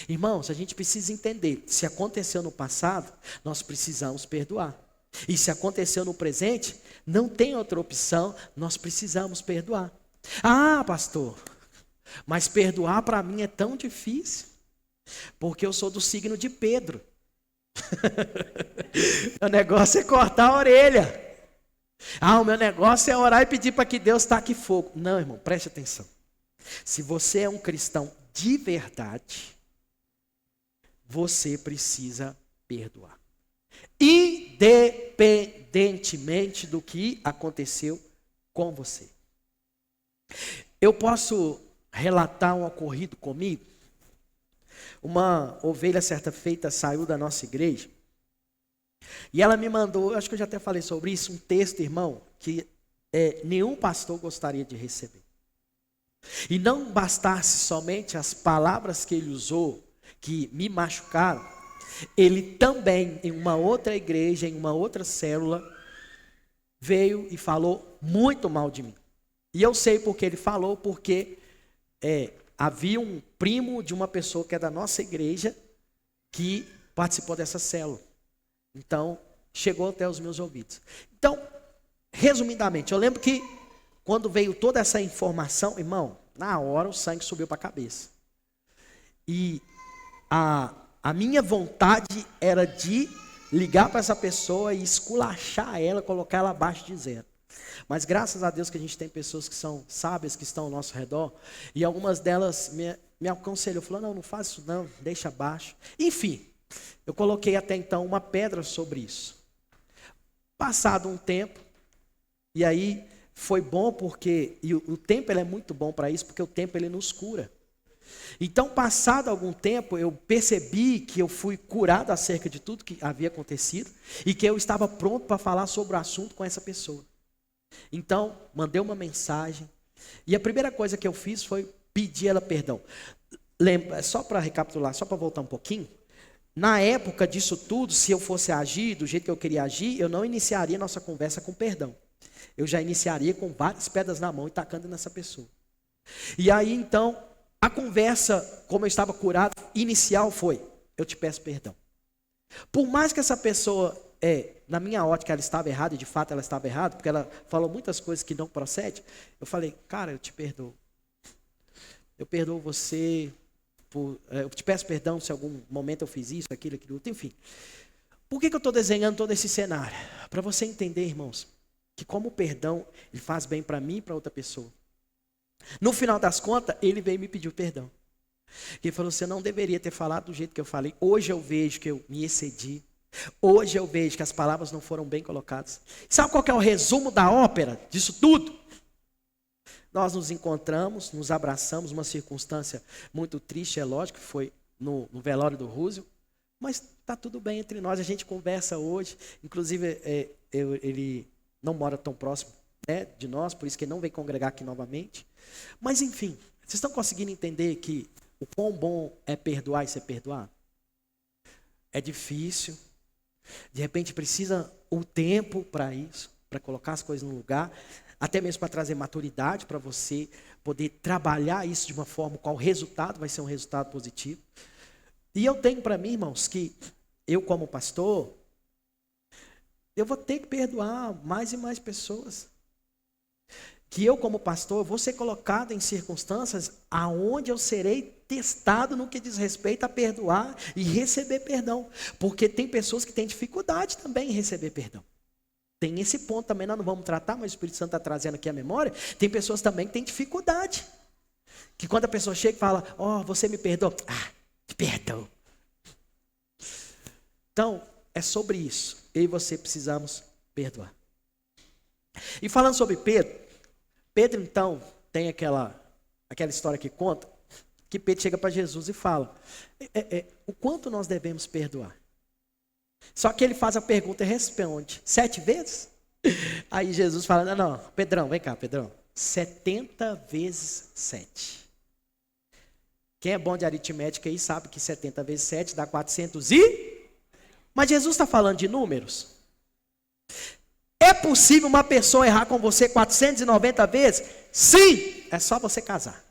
irmãos, a gente precisa entender, se aconteceu no passado, nós precisamos perdoar. E se aconteceu no presente, não tem outra opção, nós precisamos perdoar. Ah, pastor, mas perdoar para mim é tão difícil, porque eu sou do signo de Pedro. O negócio é cortar a orelha. Ah, o meu negócio é orar e pedir para que Deus taque fogo. Não, irmão, preste atenção. Se você é um cristão de verdade, você precisa perdoar. Independentemente do que aconteceu com você. Eu posso relatar um ocorrido comigo? Uma ovelha certa feita saiu da nossa igreja. E ela me mandou, acho que eu já até falei sobre isso, um texto, irmão, que nenhum pastor gostaria de receber. E não bastasse somente as palavras que ele usou, que me machucaram, ele também, em uma outra igreja, em uma outra célula, veio e falou muito mal de mim. E eu sei porque ele falou, porque havia um primo de uma pessoa que é da nossa igreja, que participou dessa célula. Então, chegou até os meus ouvidos. Então, resumidamente, eu lembro que quando veio toda essa informação, irmão, na hora o sangue subiu para a cabeça. E a minha vontade era de ligar para essa pessoa e esculachar ela, colocar ela abaixo de zero. Mas graças a Deus que a gente tem pessoas que são sábias, que estão ao nosso redor, e algumas delas me aconselhou, falou, não faz isso não, deixa abaixo. Enfim, eu coloquei até então uma pedra sobre isso. Passado um tempo, e aí foi bom porque, e o tempo ele é muito bom para isso, porque o tempo ele nos cura. Então, passado algum tempo, eu percebi que eu fui curado acerca de tudo que havia acontecido, e que eu estava pronto para falar sobre o assunto com essa pessoa. Então, mandei uma mensagem, e a primeira coisa que eu fiz foi pedir ela perdão. Lembra, só para recapitular, só para voltar um pouquinho, na época disso tudo, se eu fosse agir do jeito que eu queria agir, eu não iniciaria nossa conversa com perdão. Eu já iniciaria com várias pedras na mão e tacando nessa pessoa. E aí então, a conversa, como eu estava curado, inicial foi, eu te peço perdão. Por mais que essa pessoa, na minha ótica, ela estava errada, e de fato ela estava errada, porque ela falou muitas coisas que não procedem, eu falei, cara, eu te perdoo. Eu perdoo você, eu te peço perdão se em algum momento eu fiz isso, aquilo, outro, enfim. Por que eu estou desenhando todo esse cenário? Para você entender, irmãos, que como o perdão, ele faz bem para mim e para outra pessoa. No final das contas, ele veio me pedir perdão. Ele falou, você não deveria ter falado do jeito que eu falei. Hoje eu vejo que eu me excedi. Hoje eu vejo que as palavras não foram bem colocadas. Sabe qual que é o resumo da ópera disso tudo? Nós nos encontramos, nos abraçamos, uma circunstância muito triste, é lógico, que foi no velório do Rússio, mas está tudo bem entre nós, a gente conversa hoje, inclusive ele não mora tão próximo de nós, por isso que ele não vem congregar aqui novamente, mas enfim, vocês estão conseguindo entender que o quão bom é perdoar e ser perdoado? É difícil, de repente precisa o tempo para isso, para colocar as coisas no lugar, até mesmo para trazer maturidade para você poder trabalhar isso de uma forma qual o resultado vai ser um resultado positivo. E eu tenho para mim, irmãos, que eu como pastor, eu vou ter que perdoar mais e mais pessoas. que eu como pastor vou ser colocado em circunstâncias aonde eu serei testado no que diz respeito a perdoar e receber perdão. Porque tem pessoas que têm dificuldade também em receber perdão. Tem esse ponto também, nós não vamos tratar, mas o Espírito Santo está trazendo aqui a memória. Tem pessoas também que têm dificuldade. Que quando a pessoa chega e fala, você me perdoa. Te perdoo. Então, é sobre isso. Eu e você precisamos perdoar. E falando sobre Pedro então tem aquela história que conta, que Pedro chega para Jesus e fala, o quanto nós devemos perdoar? Só que ele faz a pergunta e responde, 7 vezes? Aí Jesus fala, não, Pedrão, vem cá, Pedrão, 70 vezes 7. Quem é bom de aritmética aí sabe que 70 vezes 7 dá 400 Mas Jesus está falando de números. É possível uma pessoa errar com você 490 vezes? Sim! É só você casar.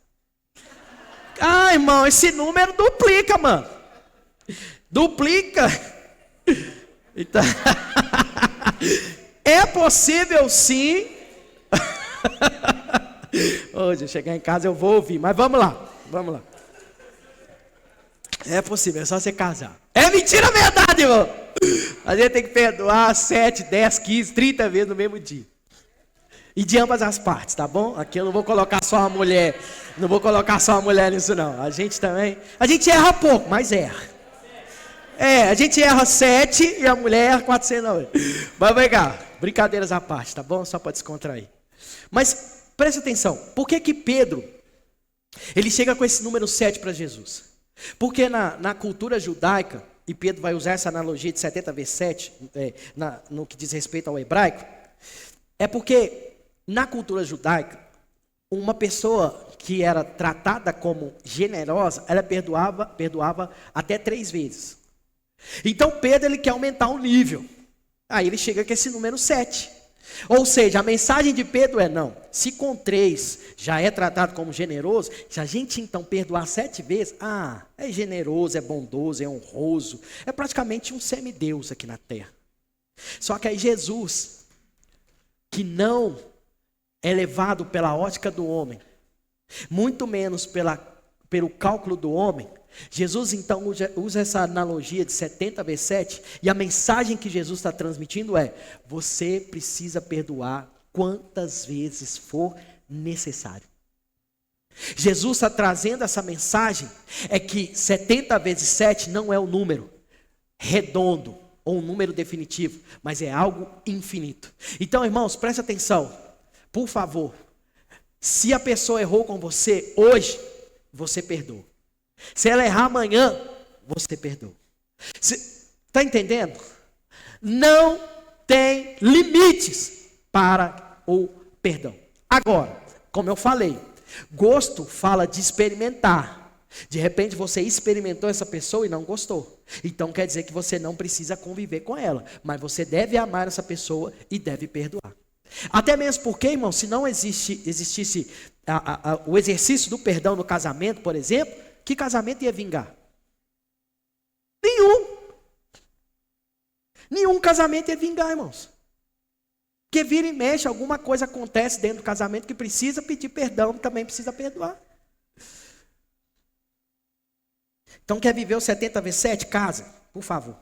Irmão, esse número duplica, mano. Duplica. Então, é possível sim. Hoje, eu chegar em casa eu vou ouvir, mas vamos lá. É possível, é só você casar. É mentira, verdade, irmão. A gente tem que perdoar 7, 10, 15, 30 vezes no mesmo dia. E de ambas as partes, tá bom? Aqui eu não vou colocar só uma mulher. Não vou colocar só uma mulher nisso, não. A gente também. A gente erra pouco, mas erra. A gente erra 7 e a mulher erra 490. Mas vem cá, brincadeiras à parte, tá bom? Só para descontrair. Mas preste atenção. Por que Pedro, ele chega com esse número 7 para Jesus? Porque na cultura judaica, e Pedro vai usar essa analogia de 70 vezes 7, no que diz respeito ao hebraico, é porque na cultura judaica, uma pessoa que era tratada como generosa, ela perdoava até 3 vezes. Então Pedro, ele quer aumentar o nível. Aí ele chega com esse número 7. Ou seja, a mensagem de Pedro é não. Se com 3 já é tratado como generoso, se a gente então perdoar 7 vezes, é generoso, é bondoso, é honroso. É praticamente um semideus aqui na terra. Só que aí Jesus, que não é levado pela ótica do homem, muito menos pelo cálculo do homem, Jesus então usa essa analogia de 70 vezes 7, e a mensagem que Jesus está transmitindo é: você precisa perdoar quantas vezes for necessário. Jesus está trazendo essa mensagem, é que 70 vezes 7 não é um número redondo, ou um número definitivo, mas é algo infinito. Então, irmãos, preste atenção, por favor. Se a pessoa errou com você hoje, você perdoa. Se ela errar amanhã, você perdoa. Está entendendo? Não tem limites para o perdão. Agora, como eu falei, gosto fala de experimentar. De repente você experimentou essa pessoa e não gostou. Então quer dizer que você não precisa conviver com ela. Mas você deve amar essa pessoa e deve perdoar. Até mesmo porque, irmão, se não existisse o exercício do perdão no casamento, por exemplo, que casamento ia vingar? Nenhum casamento ia vingar, irmãos. Porque vira e mexe, alguma coisa acontece dentro do casamento que precisa pedir perdão, também precisa perdoar. Então quer viver os 70 vezes 7? Casa, por favor.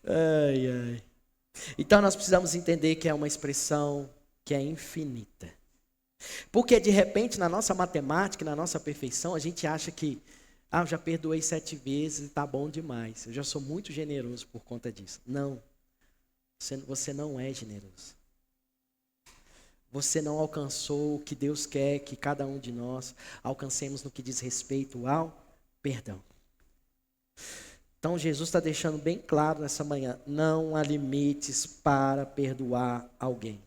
Ai. Então nós precisamos entender que é uma expressão que é infinita. Porque de repente na nossa matemática, na nossa perfeição, a gente acha que eu já perdoei 7 vezes e está bom demais. Eu já sou muito generoso por conta disso. Não, você não é generoso. Você não alcançou o que Deus quer que cada um de nós alcancemos no que diz respeito ao perdão. Então Jesus está deixando bem claro nessa manhã, não há limites para perdoar alguém.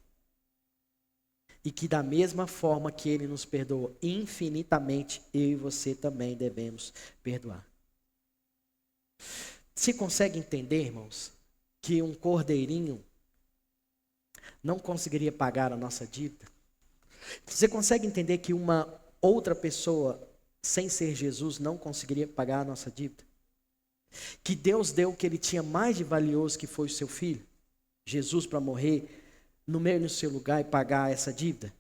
E que da mesma forma que Ele nos perdoou infinitamente, eu e você também devemos perdoar. Você consegue entender, irmãos, que um cordeirinho não conseguiria pagar a nossa dívida? Você consegue entender que uma outra pessoa, sem ser Jesus, não conseguiria pagar a nossa dívida? Que Deus deu o que Ele tinha mais de valioso, que foi o seu Filho, Jesus, para morrer no meio do seu lugar e pagar essa dívida?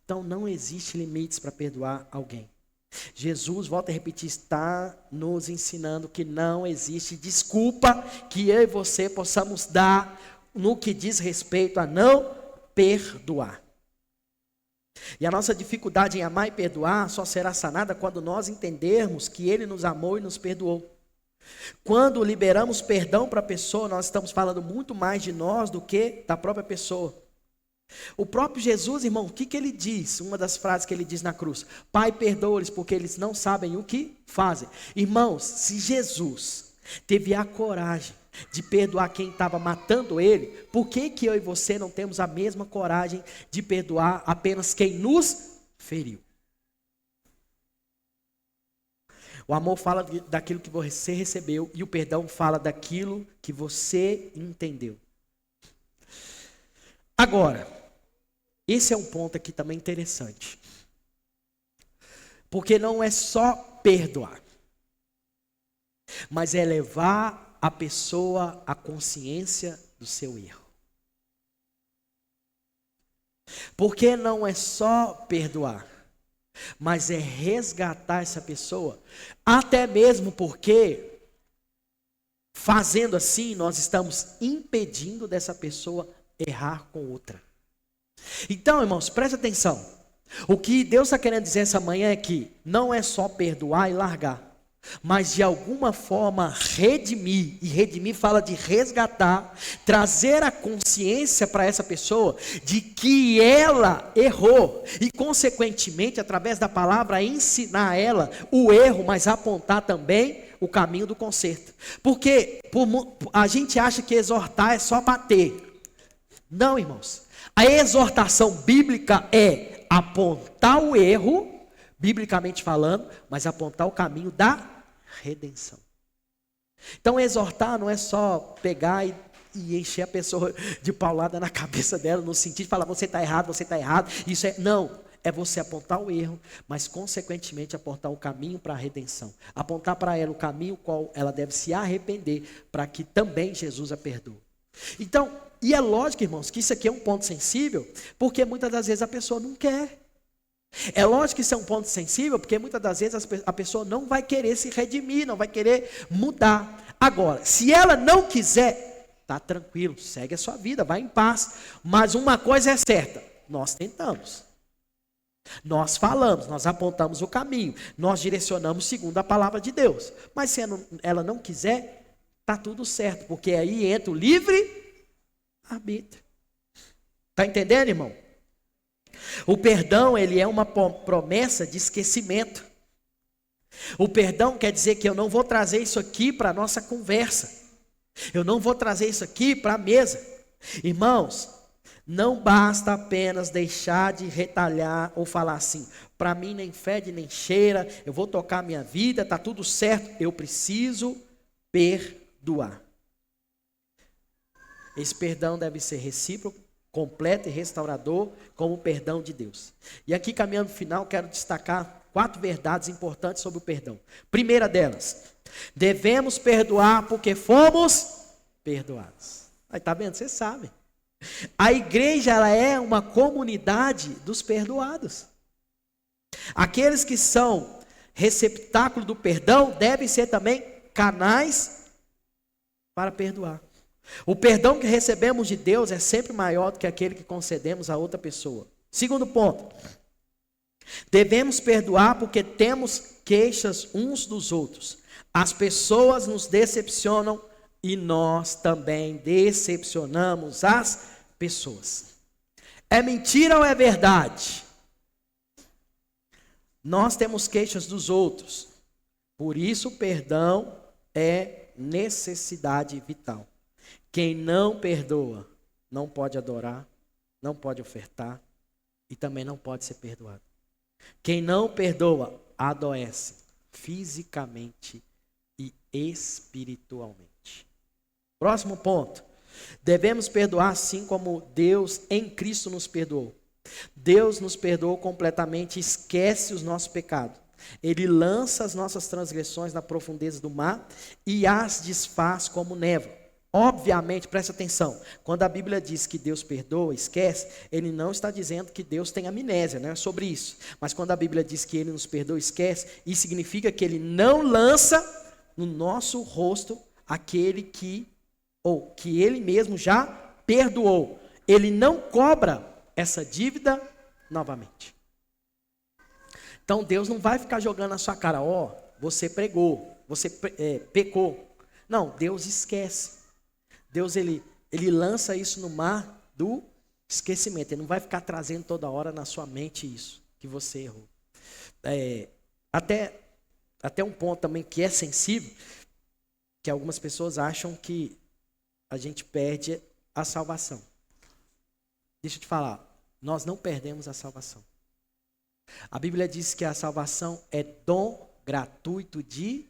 Então não existe limites para perdoar alguém. Jesus, volta a repetir, está nos ensinando que não existe desculpa que eu e você possamos dar no que diz respeito a não perdoar. E a nossa dificuldade em amar e perdoar só será sanada quando nós entendermos que Ele nos amou e nos perdoou. Quando liberamos perdão para a pessoa, nós estamos falando muito mais de nós do que da própria pessoa. O próprio Jesus, irmão, o que ele diz? Uma das frases que ele diz na cruz: Pai, perdoa-lhes porque eles não sabem o que fazem. Irmãos, se Jesus teve a coragem de perdoar quem estava matando ele, por que eu e você não temos a mesma coragem de perdoar apenas quem nos feriu? O amor fala daquilo que você recebeu e o perdão fala daquilo que você entendeu. Agora, esse é um ponto aqui também interessante. Porque não é só perdoar, mas é levar a pessoa à consciência do seu erro. Porque não é só perdoar, mas é resgatar essa pessoa, até mesmo porque, fazendo assim, nós estamos impedindo dessa pessoa errar com outra. Então, irmãos, preste atenção. O que Deus está querendo dizer essa manhã é que não é só perdoar e largar, mas de alguma forma redimir, e redimir fala de resgatar, trazer a consciência para essa pessoa de que ela errou e consequentemente através da palavra ensinar a ela o erro, mas apontar também o caminho do conserto. Porque a gente acha que exortar é só bater. Não, irmãos, a exortação bíblica é apontar o erro, biblicamente falando, mas apontar o caminho da redenção. Então exortar não é só pegar e encher a pessoa de paulada na cabeça dela, no sentido de falar, você está errado, isso é, não, é você apontar o erro, mas consequentemente apontar o caminho para a redenção, apontar para ela o caminho qual ela deve se arrepender, para que também Jesus a perdoe. Então, e é lógico, irmãos, que isso aqui é um ponto sensível, porque muitas das vezes a pessoa não quer. É lógico que isso é um ponto sensível, porque muitas das vezes a pessoa não vai querer se redimir, não vai querer mudar. Agora, se ela não quiser, tá tranquilo, segue a sua vida, vai em paz. Mas uma coisa é certa, nós tentamos. Nós falamos, nós apontamos o caminho, nós direcionamos segundo a palavra de Deus. Mas se ela não quiser, tá tudo certo, porque aí entra o livre-arbítrio. Tá entendendo, irmão? O perdão, ele é uma promessa de esquecimento. O perdão quer dizer que eu não vou trazer isso aqui para a nossa conversa. Eu não vou trazer isso aqui para a mesa. Irmãos, não basta apenas deixar de retalhar ou falar assim, para mim nem fede nem cheira, eu vou tocar a minha vida, está tudo certo. Eu preciso perdoar. Esse perdão deve ser recíproco, completo e restaurador, como o perdão de Deus. E aqui, caminhando no final, quero destacar 4 verdades importantes sobre o perdão. Primeira delas, devemos perdoar porque fomos perdoados. Aí, tá vendo? Vocês sabem. A igreja, ela é uma comunidade dos perdoados. Aqueles que são receptáculo do perdão devem ser também canais para perdoar. O perdão que recebemos de Deus é sempre maior do que aquele que concedemos a outra pessoa. Segundo ponto, devemos perdoar porque temos queixas uns dos outros. As pessoas nos decepcionam e nós também decepcionamos as pessoas. É mentira ou é verdade? Nós temos queixas dos outros. Por isso o perdão é necessidade vital. Quem não perdoa, não pode adorar, não pode ofertar e também não pode ser perdoado. Quem não perdoa, adoece fisicamente e espiritualmente. Próximo ponto. Devemos perdoar assim como Deus em Cristo nos perdoou. Deus nos perdoou completamente, esquece os nossos pecados. Ele lança as nossas transgressões na profundeza do mar e as desfaz como névoa. Obviamente, presta atenção, quando a Bíblia diz que Deus perdoa, esquece, ele não está dizendo que Deus tem amnésia, não é sobre isso. Mas quando a Bíblia diz que ele nos perdoa, esquece, isso significa que ele não lança no nosso rosto aquele que ele mesmo já perdoou. Ele não cobra essa dívida novamente. Então Deus não vai ficar jogando na sua cara, você pregou, você pecou. Não, Deus esquece. Deus ele lança isso no mar do esquecimento. Ele não vai ficar trazendo toda hora na sua mente isso, que você errou. Até um ponto também que é sensível, que algumas pessoas acham que a gente perde a salvação. Deixa eu te falar, nós não perdemos a salvação. A Bíblia diz que a salvação é dom gratuito de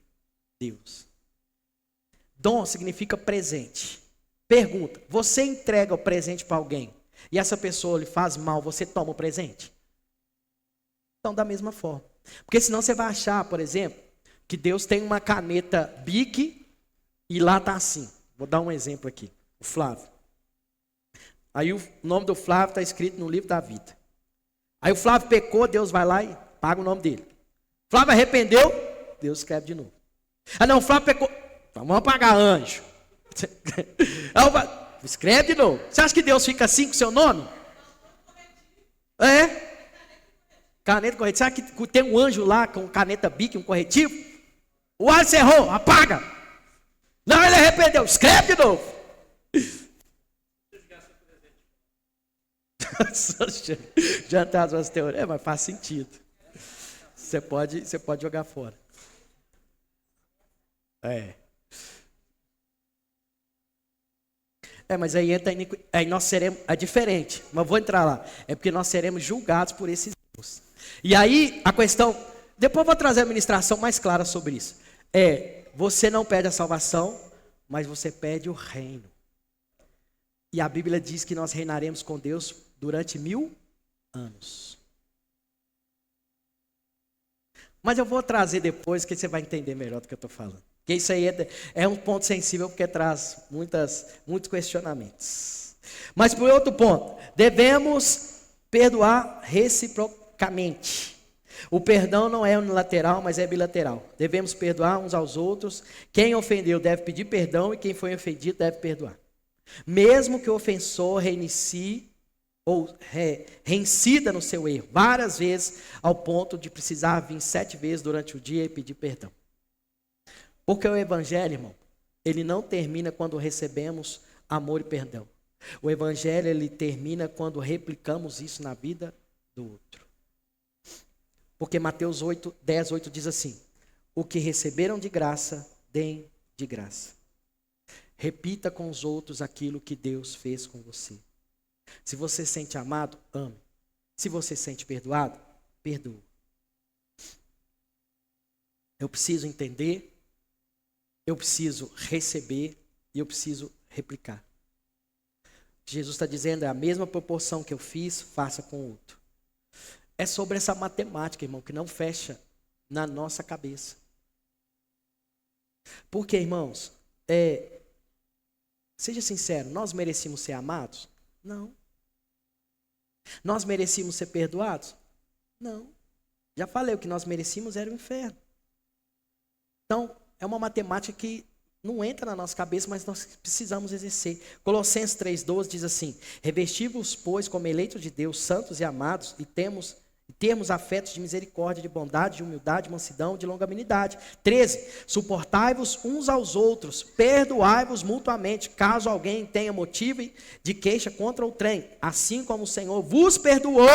Deus. Dom significa presente. Pergunta, você entrega o presente para alguém e essa pessoa lhe faz mal, você toma o presente? Então, da mesma forma. Porque senão você vai achar, por exemplo, que Deus tem uma caneta Bic e lá está assim. Vou dar um exemplo aqui, o Flávio. Aí o nome do Flávio está escrito no livro da vida. Aí o Flávio pecou, Deus vai lá e paga o nome dele. Flávio arrependeu, Deus escreve de novo. Ah não, o Flávio pecou, então vamos pagar anjo. Escreve de novo. Você acha que Deus fica assim com o seu nome? Caneta corretiva. Sabe que tem um anjo lá com caneta Bic, um corretivo? O Alisson errou, apaga. Não, ele arrependeu, escreve de novo. Já está as suas teorias, mas faz sentido. Você pode jogar fora. Mas aí entra aí nós seremos, é diferente, mas vou entrar lá. É porque nós seremos julgados por esses erros. E aí a questão, depois eu vou trazer a ministração mais clara sobre isso. Você não perde a salvação, mas você perde o reino. E a Bíblia diz que nós reinaremos com Deus durante 1000 anos. Mas eu vou trazer depois que você vai entender melhor do que eu estou falando. Porque isso aí é um ponto sensível porque traz muitos questionamentos. Mas por outro ponto, devemos perdoar reciprocamente. O perdão não é unilateral, mas é bilateral. Devemos perdoar uns aos outros. Quem ofendeu deve pedir perdão e quem foi ofendido deve perdoar. Mesmo que o ofensor reinicie ou reincida no seu erro várias vezes, ao ponto de precisar vir 7 vezes durante o dia e pedir perdão. Porque o evangelho, irmão, ele não termina quando recebemos amor e perdão. O evangelho, ele termina quando replicamos isso na vida do outro. Porque Mateus 10:8 diz assim: o que receberam de graça, deem de graça. Repita com os outros aquilo que Deus fez com você. Se você se sente amado, ame. Se você se sente perdoado, perdoe. Eu preciso entender, eu preciso receber e eu preciso replicar. Jesus está dizendo, é a mesma proporção que eu fiz, faça com o outro. É sobre essa matemática, irmão, que não fecha na nossa cabeça. Porque, irmãos, seja sincero, nós merecíamos ser amados? Não. Nós merecíamos ser perdoados? Não. Já falei, o que nós merecíamos era o inferno. Então, é uma matemática que não entra na nossa cabeça, mas nós precisamos exercer. Colossenses 3:12 diz assim: revesti-vos, pois, como eleitos de Deus, santos e amados, e termos afetos de misericórdia, de bondade, de humildade, de mansidão, de longanimidade. 13, suportai-vos uns aos outros, perdoai-vos mutuamente, caso alguém tenha motivo de queixa contra o trem. Assim como o Senhor vos perdoou,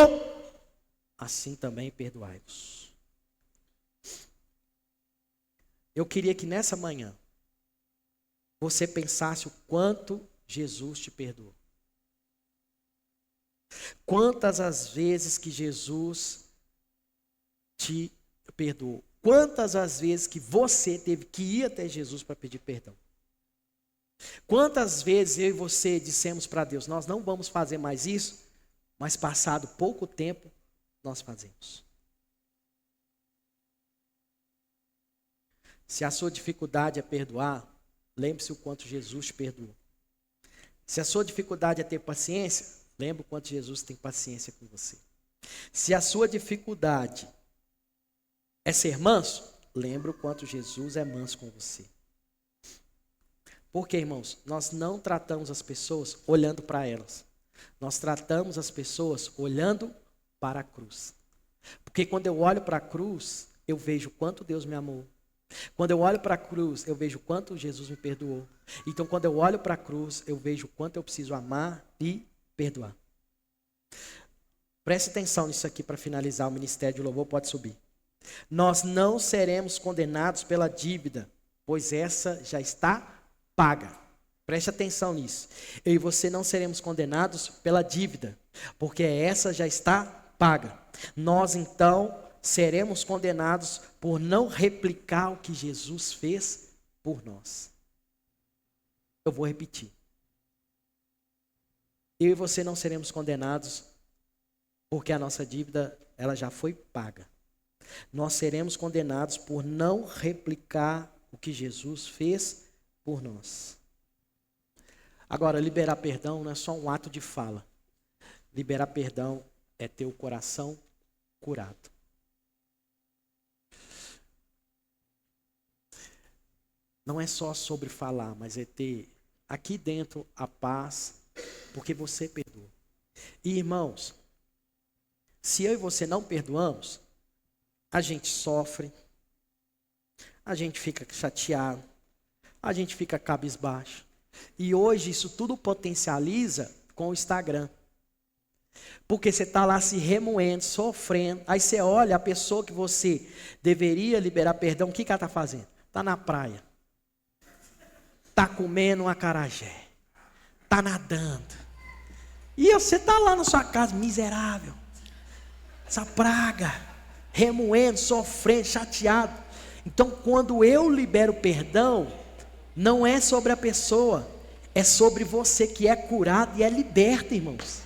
assim também perdoai-vos. Eu queria que nessa manhã você pensasse o quanto Jesus te perdoou. Quantas as vezes que Jesus te perdoou? Quantas as vezes que você teve que ir até Jesus para pedir perdão? Quantas vezes eu e você dissemos para Deus, nós não vamos fazer mais isso, mas passado pouco tempo, nós fazemos. Se a sua dificuldade é perdoar, lembre-se o quanto Jesus te perdoou. Se a sua dificuldade é ter paciência, lembre o quanto Jesus tem paciência com você. Se a sua dificuldade é ser manso, lembre o quanto Jesus é manso com você. Porque, irmãos, nós não tratamos as pessoas olhando para elas. Nós tratamos as pessoas olhando para a cruz. Porque quando eu olho para a cruz, eu vejo quanto Deus me amou. Quando eu olho para a cruz, eu vejo quanto Jesus me perdoou. Então, quando eu olho para a cruz, eu vejo quanto eu preciso amar e perdoar. Preste atenção nisso aqui para finalizar. O ministério de louvor pode subir. Nós não seremos condenados pela dívida, pois essa já está paga. Preste atenção nisso. Eu e você não seremos condenados pela dívida, porque essa já está paga. Nós então seremos condenados por não replicar o que Jesus fez por nós. Eu vou repetir. Eu e você não seremos condenados porque a nossa dívida ela já foi paga. Nós seremos condenados por não replicar o que Jesus fez por nós. Agora, liberar perdão não é só um ato de fala. Liberar perdão é ter o coração curado. Não é só sobre falar, mas é ter aqui dentro a paz, porque você perdoou. E, irmãos, se eu e você não perdoamos, a gente sofre, a gente fica chateado, a gente fica cabisbaixo. E hoje isso tudo potencializa com o Instagram. Porque você está lá se remoendo, sofrendo. Aí você olha a pessoa que você deveria liberar perdão, o que ela está fazendo? Está na praia. Está comendo um acarajé. Está nadando. E você está lá na sua casa, miserável. Essa praga. Remoendo, sofrendo, chateado. Então quando eu libero perdão, não é sobre a pessoa, é sobre você que é curado e é liberto, irmãos.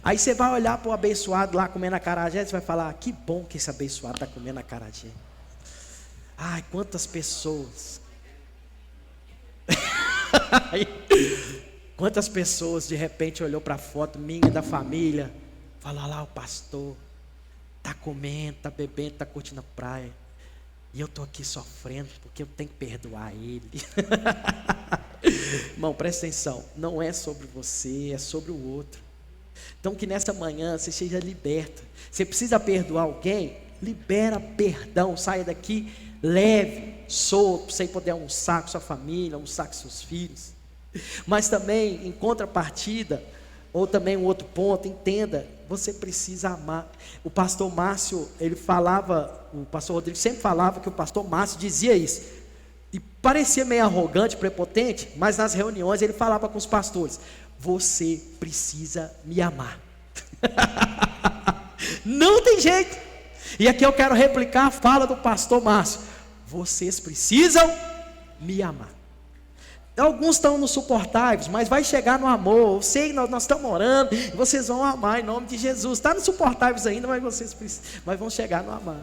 Aí você vai olhar para o abençoado lá comendo acarajé, você vai falar, que bom que esse abençoado está comendo acarajé. Ai, quantas pessoas. Quantas pessoas de repente olhou para a foto minha da família, falou lá o pastor, está comendo, está bebendo, está curtindo a praia. E eu estou aqui sofrendo porque eu tenho que perdoar ele. Irmão, presta atenção. Não é sobre você, é sobre o outro. Então que nessa manhã você seja liberto. Você precisa perdoar alguém? Libera perdão. Saia daqui leve, solto, sem poder almoçar com sua família, almoçar com seus filhos. Mas também, em contrapartida, ou também um outro ponto, entenda, você precisa amar. O pastor Márcio, ele falava, o pastor Rodrigo sempre falava que o pastor Márcio dizia isso. E parecia meio arrogante, prepotente, mas nas reuniões ele falava com os pastores, você precisa me amar. Não tem jeito. E aqui eu quero replicar a fala do pastor Márcio. Vocês precisam me amar. Alguns estão no suportáveis, mas vai chegar no amor. Eu sei que nós estamos orando, e vocês vão amar em nome de Jesus. Está no suportáveis ainda, mas vão chegar no amar.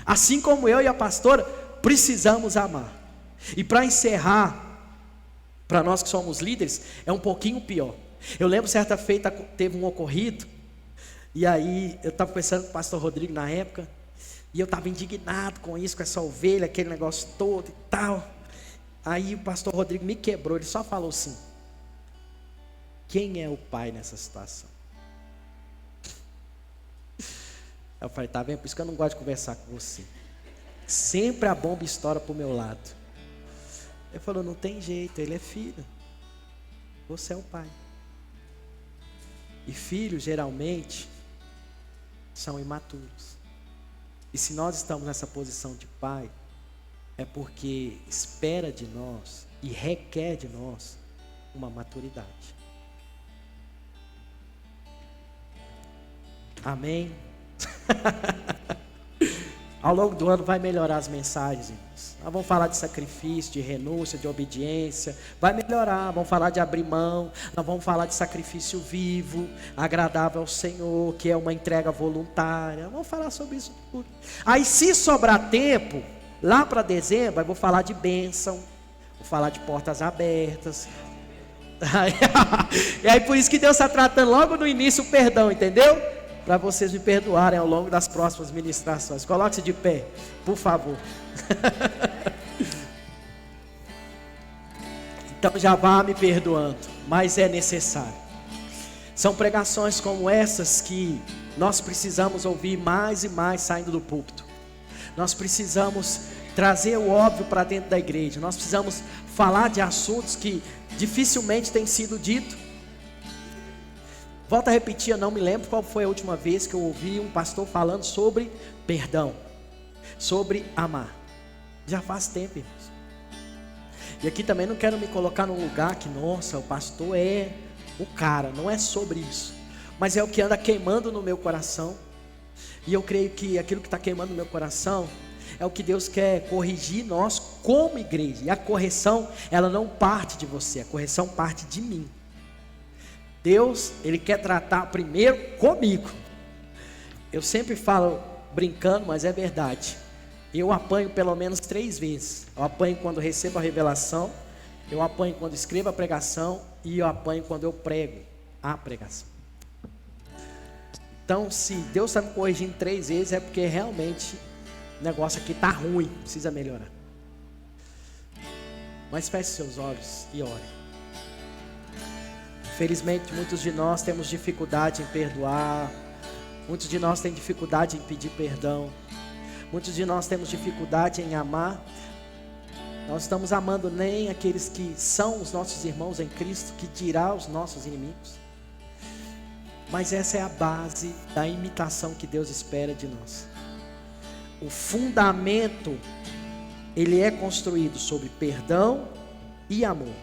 Assim como eu e a pastora precisamos amar. E para encerrar, para nós que somos líderes, é um pouquinho pior. Eu lembro certa feita teve um ocorrido, e aí eu estava conversando com o pastor Rodrigo na época, e eu estava indignado com isso, com essa ovelha, aquele negócio todo e tal. Aí o pastor Rodrigo me quebrou, ele só falou assim, quem é o pai nessa situação? Eu falei, tá vendo? Por isso que eu não gosto de conversar com você. Sempre a bomba estoura pro meu lado. Ele falou, não tem jeito, ele é filho. Você é o pai. E filhos, geralmente, são imaturos. E se nós estamos nessa posição de pai, é porque espera de nós e requer de nós uma maturidade. Amém? Ao longo do ano vai melhorar as mensagens, irmãos. Nós vamos falar de sacrifício, de renúncia, de obediência. Vai melhorar, vamos falar de abrir mão. Nós vamos falar de sacrifício vivo, agradável ao Senhor, que é uma entrega voluntária. Vamos falar sobre isso tudo. Aí se sobrar tempo, lá para dezembro, eu vou falar de bênção, vou Vou falar de portas abertas. E aí por isso que Deus está tratando logo no início o perdão, entendeu? Para vocês me perdoarem ao longo das próximas ministrações. Coloque-se de pé, por favor. Então já vá me perdoando, mas é necessário. São pregações como essas que nós precisamos ouvir mais e mais saindo do púlpito. Nós precisamos trazer o óbvio para dentro da igreja. Nós precisamos falar de assuntos que dificilmente têm sido dito. Volto a repetir, eu não me lembro qual foi a última vez que eu ouvi um pastor falando sobre perdão, sobre amar. Já faz tempo, irmãos. E aqui também não quero me colocar num lugar que, nossa, o pastor é o cara, não é sobre isso. Mas é o que anda queimando no meu coração. E eu creio que aquilo que está queimando no meu coração é o que Deus quer corrigir nós como igreja. E a correção, ela não parte de você, a correção parte de mim. Deus, Ele quer tratar primeiro comigo. Eu sempre falo brincando, mas é verdade. Eu apanho pelo menos 3 vezes. Eu apanho quando recebo a revelação, eu apanho quando escrevo a pregação e eu apanho quando eu prego a pregação. Então, se Deus está me corrigindo 3 vezes, é porque realmente o negócio aqui está ruim, precisa melhorar. Mas feche seus olhos e ore. Felizmente, muitos de nós temos dificuldade em perdoar. Muitos de nós têm dificuldade em pedir perdão. Muitos de nós temos dificuldade em amar. Nós estamos amando nem aqueles que são os nossos irmãos em Cristo, que dirá os nossos inimigos. Mas essa é a base da imitação que Deus espera de nós. O fundamento, ele é construído sobre perdão e amor.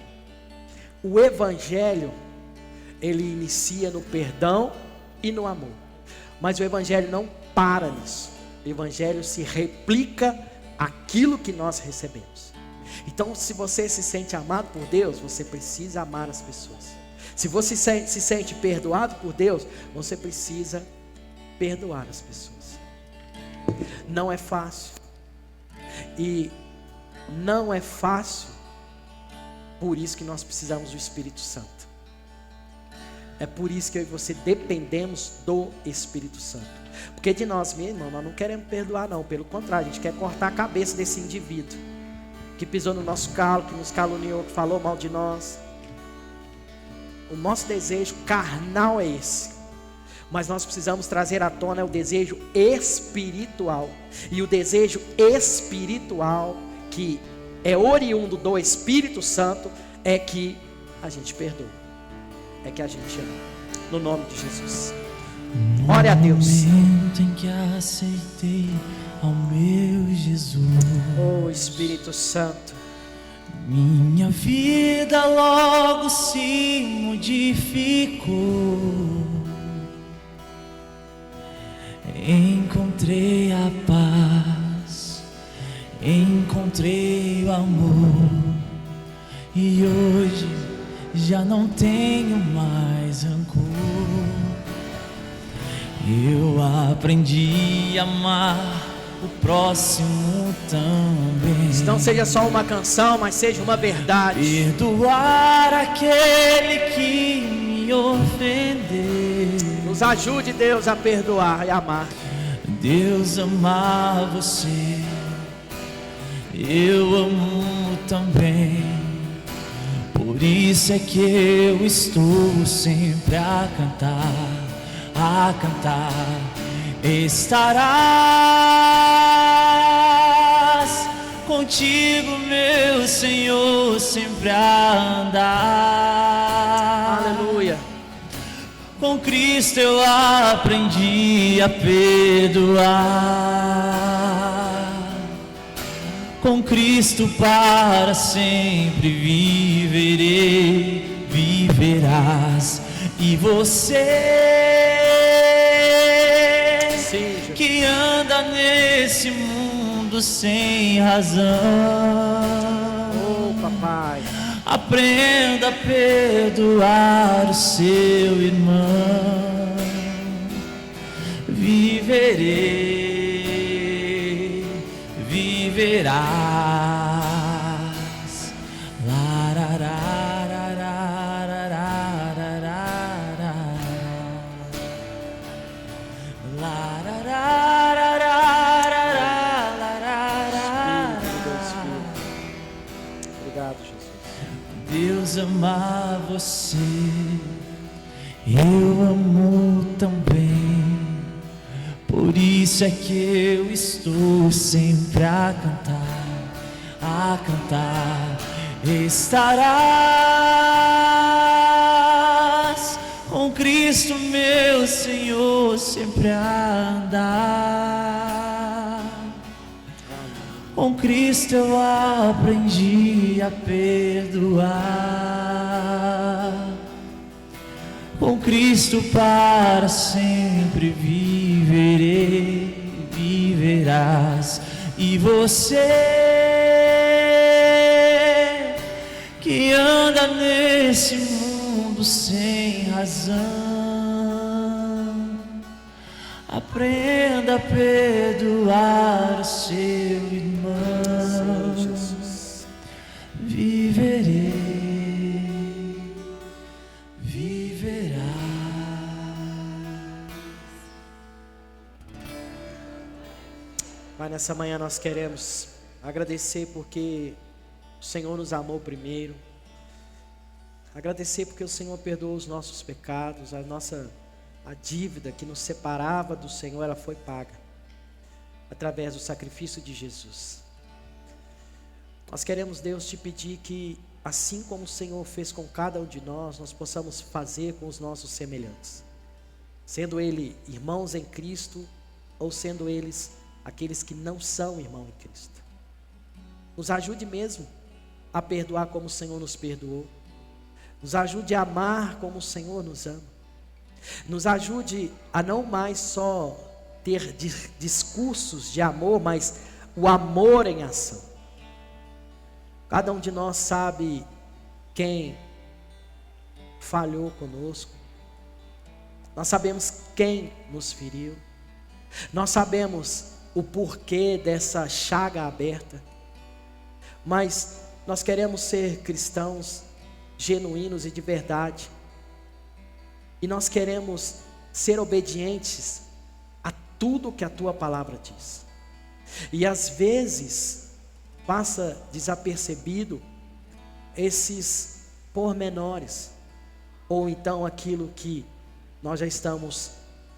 O Evangelho, ele inicia no perdão e no amor. Mas o Evangelho não para nisso. O Evangelho se replica aquilo que nós recebemos. Então, se você se sente amado por Deus, você precisa amar as pessoas. Se você se sente perdoado por Deus, você precisa perdoar as pessoas. Não é fácil. E não é fácil, por isso que nós precisamos do Espírito Santo. É por isso que eu e você dependemos do Espírito Santo. Porque de nós mesmos, nós não queremos perdoar não. Pelo contrário, a gente quer cortar a cabeça desse indivíduo que pisou no nosso calo, que nos caluniou, que falou mal de nós. O nosso desejo carnal é esse. Mas nós precisamos trazer à tona o desejo espiritual. E o desejo espiritual, que é oriundo do Espírito Santo, é que a gente perdoa. É que a gente ama. No nome de Jesus. Glória a Deus. No momento em que aceitei ao meu Jesus, Oh Espírito Santo, minha vida logo se modificou. Encontrei a paz, encontrei o amor, e hoje já não tenho mais rancor. Eu aprendi a amar o próximo também. isso não seja só uma canção, mas seja uma verdade. Perdoar aquele que me ofendeu. Nos ajude, Deus, a perdoar e amar. Deus ama você, eu amo também. Por isso é que eu estou sempre a cantar, a cantar. Estarás contigo, meu Senhor, sempre a andar. Aleluia. Com Cristo eu aprendi a perdoar. Com Cristo para sempre viverei, viverás. E você Sim, que anda nesse mundo sem razão, oh papai, aprenda a perdoar o seu irmão. Viverei, viverás. Deus ama você, eu amo também. Por isso é que eu estou sempre a cantar, a cantar. Estarás com Cristo meu Senhor sempre a andar. Com Cristo eu aprendi a perdoar. Com Cristo para sempre viverei, viverás. E você que anda nesse mundo sem razão, aprenda a perdoar o seu irmão. Jesus. Viverei, viverás. Pai, nessa manhã nós queremos agradecer porque o Senhor nos amou primeiro. Agradecer porque o Senhor perdoou os nossos pecados, a dívida que nos separava do Senhor, ela foi paga através do sacrifício de Jesus. Nós queremos, Deus, te pedir que, assim como o Senhor fez com cada um de nós possamos fazer com os nossos semelhantes, sendo ele irmãos em Cristo ou sendo eles aqueles que não são irmãos em Cristo. Nos ajude mesmo a perdoar como o Senhor nos perdoou. Nos ajude a amar como o Senhor nos ama. Nos ajude a não mais só ter discursos de amor, mas o amor em ação. Cada um de nós sabe quem falhou conosco. Nós sabemos quem nos feriu. Nós sabemos o porquê dessa chaga aberta. Mas nós queremos ser cristãos genuínos e de verdade. E nós queremos ser obedientes a tudo que a tua palavra diz. E às vezes passa desapercebido esses pormenores, ou então aquilo que nós já estamos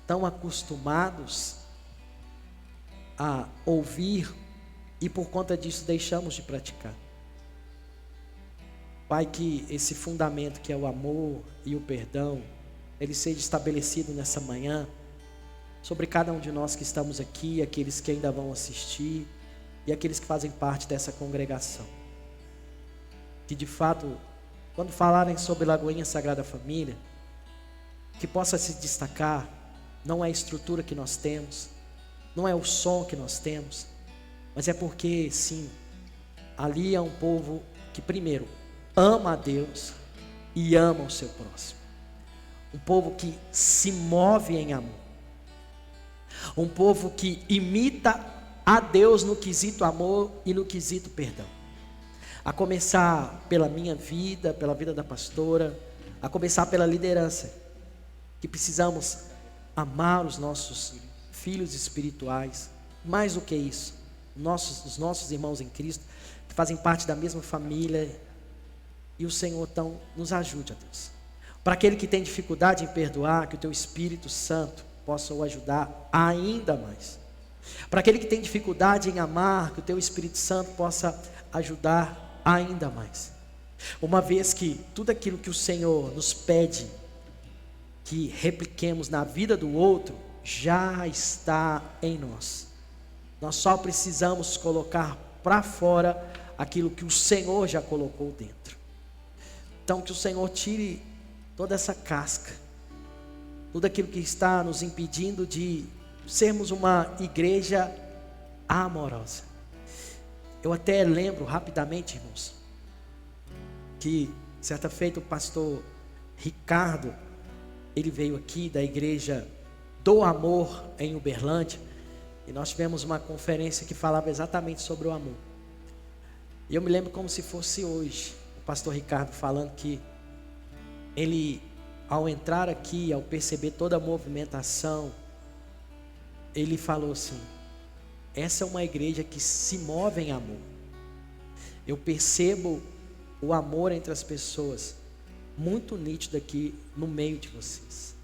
tão acostumados a ouvir e por conta disso deixamos de praticar. Pai, que esse fundamento que é o amor e o perdão, ele seja estabelecido nessa manhã sobre cada um de nós que estamos aqui, aqueles que ainda vão assistir e aqueles que fazem parte dessa congregação. Que de fato, quando falarem sobre Lagoinha Sagrada Família, que possa se destacar, não é a estrutura que nós temos, não é o som que nós temos, mas é porque sim, ali é um povo que primeiro ama a Deus e ama o seu próximo. Um povo que se move em amor. Um povo que imita a Deus no quesito amor e no quesito perdão. A começar pela minha vida, pela vida da pastora, a começar pela liderança, que precisamos amar os nossos filhos espirituais, mais do que isso, os nossos irmãos em Cristo, que fazem parte da mesma família. E o Senhor então nos ajude, a Deus. Para aquele que tem dificuldade em perdoar, que o teu Espírito Santo possa o ajudar ainda mais. Para aquele que tem dificuldade em amar, que o teu Espírito Santo possa ajudar ainda mais. Uma vez que tudo aquilo que o Senhor nos pede que repliquemos na vida do outro, já está em nós. Nós só precisamos colocar para fora aquilo que o Senhor já colocou dentro. Então que o Senhor tire toda essa casca, tudo aquilo que está nos impedindo de sermos uma igreja amorosa. Eu até lembro rapidamente, irmãos, que certa feita o pastor Ricardo, ele veio aqui da igreja do Amor em Uberlândia, e nós tivemos uma conferência que falava exatamente sobre o amor. E eu me lembro como se fosse hoje, o pastor Ricardo falando que ele, ao entrar aqui, ao perceber toda a movimentação, ele falou assim: essa é uma igreja que se move em amor. Eu percebo o amor entre as pessoas muito nítido aqui no meio de vocês.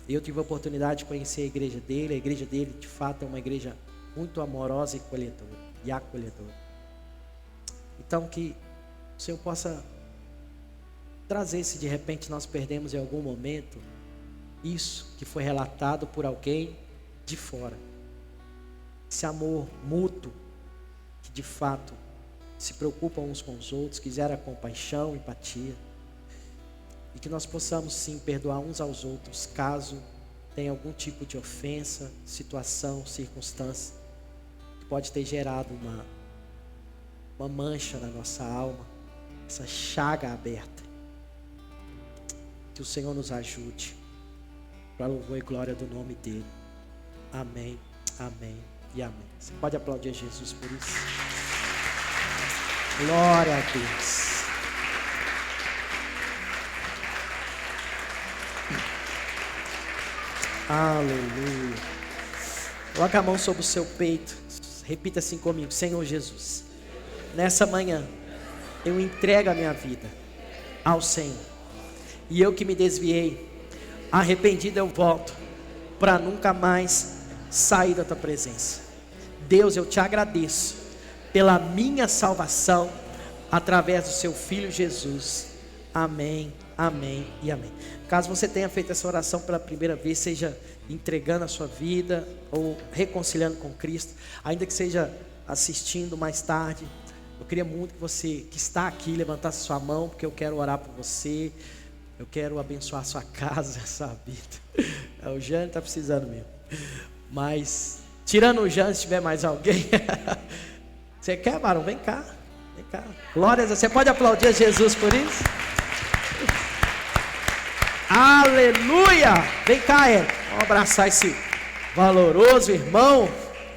Eu tive a oportunidade de conhecer a igreja dele de fato é uma igreja muito amorosa e acolhedora. Então que o Senhor possa trazer, se de repente nós perdemos em algum momento isso que foi relatado por alguém de fora, esse amor mútuo que de fato se preocupam uns com os outros, que gera compaixão, empatia, e que nós possamos sim perdoar uns aos outros caso tenha algum tipo de ofensa, situação, circunstância que pode ter gerado uma mancha na nossa alma, essa chaga aberta. Que o Senhor nos ajude, para louvor e glória do nome dele. Amém, amém e amém. Você pode aplaudir a Jesus por isso? Glória a Deus. Aleluia. Coloque a mão sobre o seu peito. Repita assim comigo: Senhor Jesus, nessa manhã eu entrego a minha vida ao Senhor. E eu que me desviei, arrependido eu volto para nunca mais sair da tua presença. Deus, eu te agradeço pela minha salvação através do seu Filho Jesus. Amém, amém e amém. Caso você tenha feito essa oração pela primeira vez, seja entregando a sua vida ou reconciliando com Cristo, ainda que seja assistindo mais tarde, eu queria muito que você que está aqui levantasse sua mão, porque eu quero orar por você. Eu quero abençoar a sua casa, a sua vida. O Jânio está precisando mesmo. Mas, tirando o Jânio, se tiver mais alguém. Você quer, varão? Vem cá. Vem cá. Glória a Deus. Você pode aplaudir a Jesus por isso? Aleluia! Vem cá, Érico. Vamos abraçar esse valoroso irmão.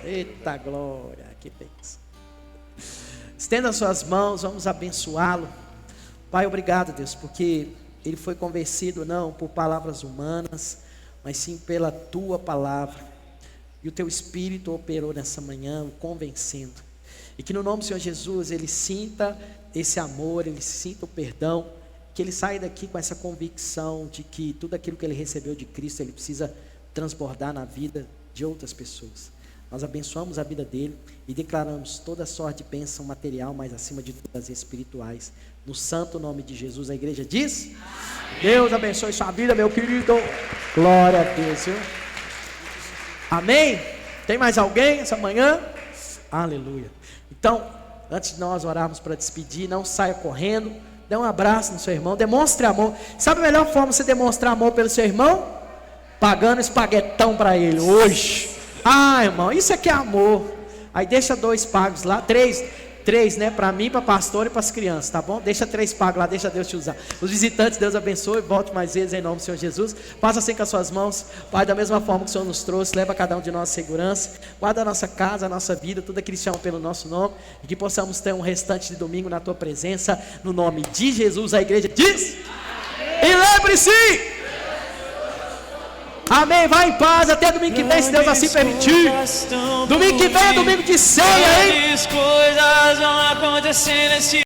Eita glória. Que bênção. Estenda as suas mãos, vamos abençoá-lo. Pai, obrigado, Deus, porque ele foi convencido não por palavras humanas, mas sim pela tua palavra. E o teu Espírito operou nessa manhã, o convencendo. E que no nome do Senhor Jesus, ele sinta esse amor, ele sinta o perdão. Que ele saia daqui com essa convicção de que tudo aquilo que ele recebeu de Cristo, ele precisa transbordar na vida de outras pessoas. Nós abençoamos a vida dele e declaramos toda sorte de bênção material, mas acima de tudo as espirituais. No santo nome de Jesus, a igreja diz: amém. Deus abençoe sua vida, meu querido. Glória a Deus, viu? Amém? Tem mais alguém essa manhã? Aleluia. Então, antes de nós orarmos para despedir, não saia correndo, dê um abraço no seu irmão, demonstre amor. Sabe a melhor forma de você demonstrar amor pelo seu irmão? Pagando espaguetão para ele hoje. Ah, irmão, isso aqui é amor. Aí deixa 2 pagos lá, 3, né, para mim, para pastor e para as crianças, tá bom? Deixa 3 pagos lá, deixa Deus te usar. Os visitantes, Deus abençoe, volte mais vezes em nome do Senhor Jesus. Passa assim com as suas mãos, Pai, da mesma forma que o Senhor nos trouxe, leva cada um de nós segurança, guarda a nossa casa, a nossa vida, tudo aquilo que chama pelo nosso nome, e que possamos ter um restante de domingo na tua presença, no nome de Jesus. A igreja diz: amém. E lembre-se, amém, vai em paz, até domingo que vem, se Deus assim permitir. Domingo que vem é domingo de ceia, hein? Coisas vão acontecer nesse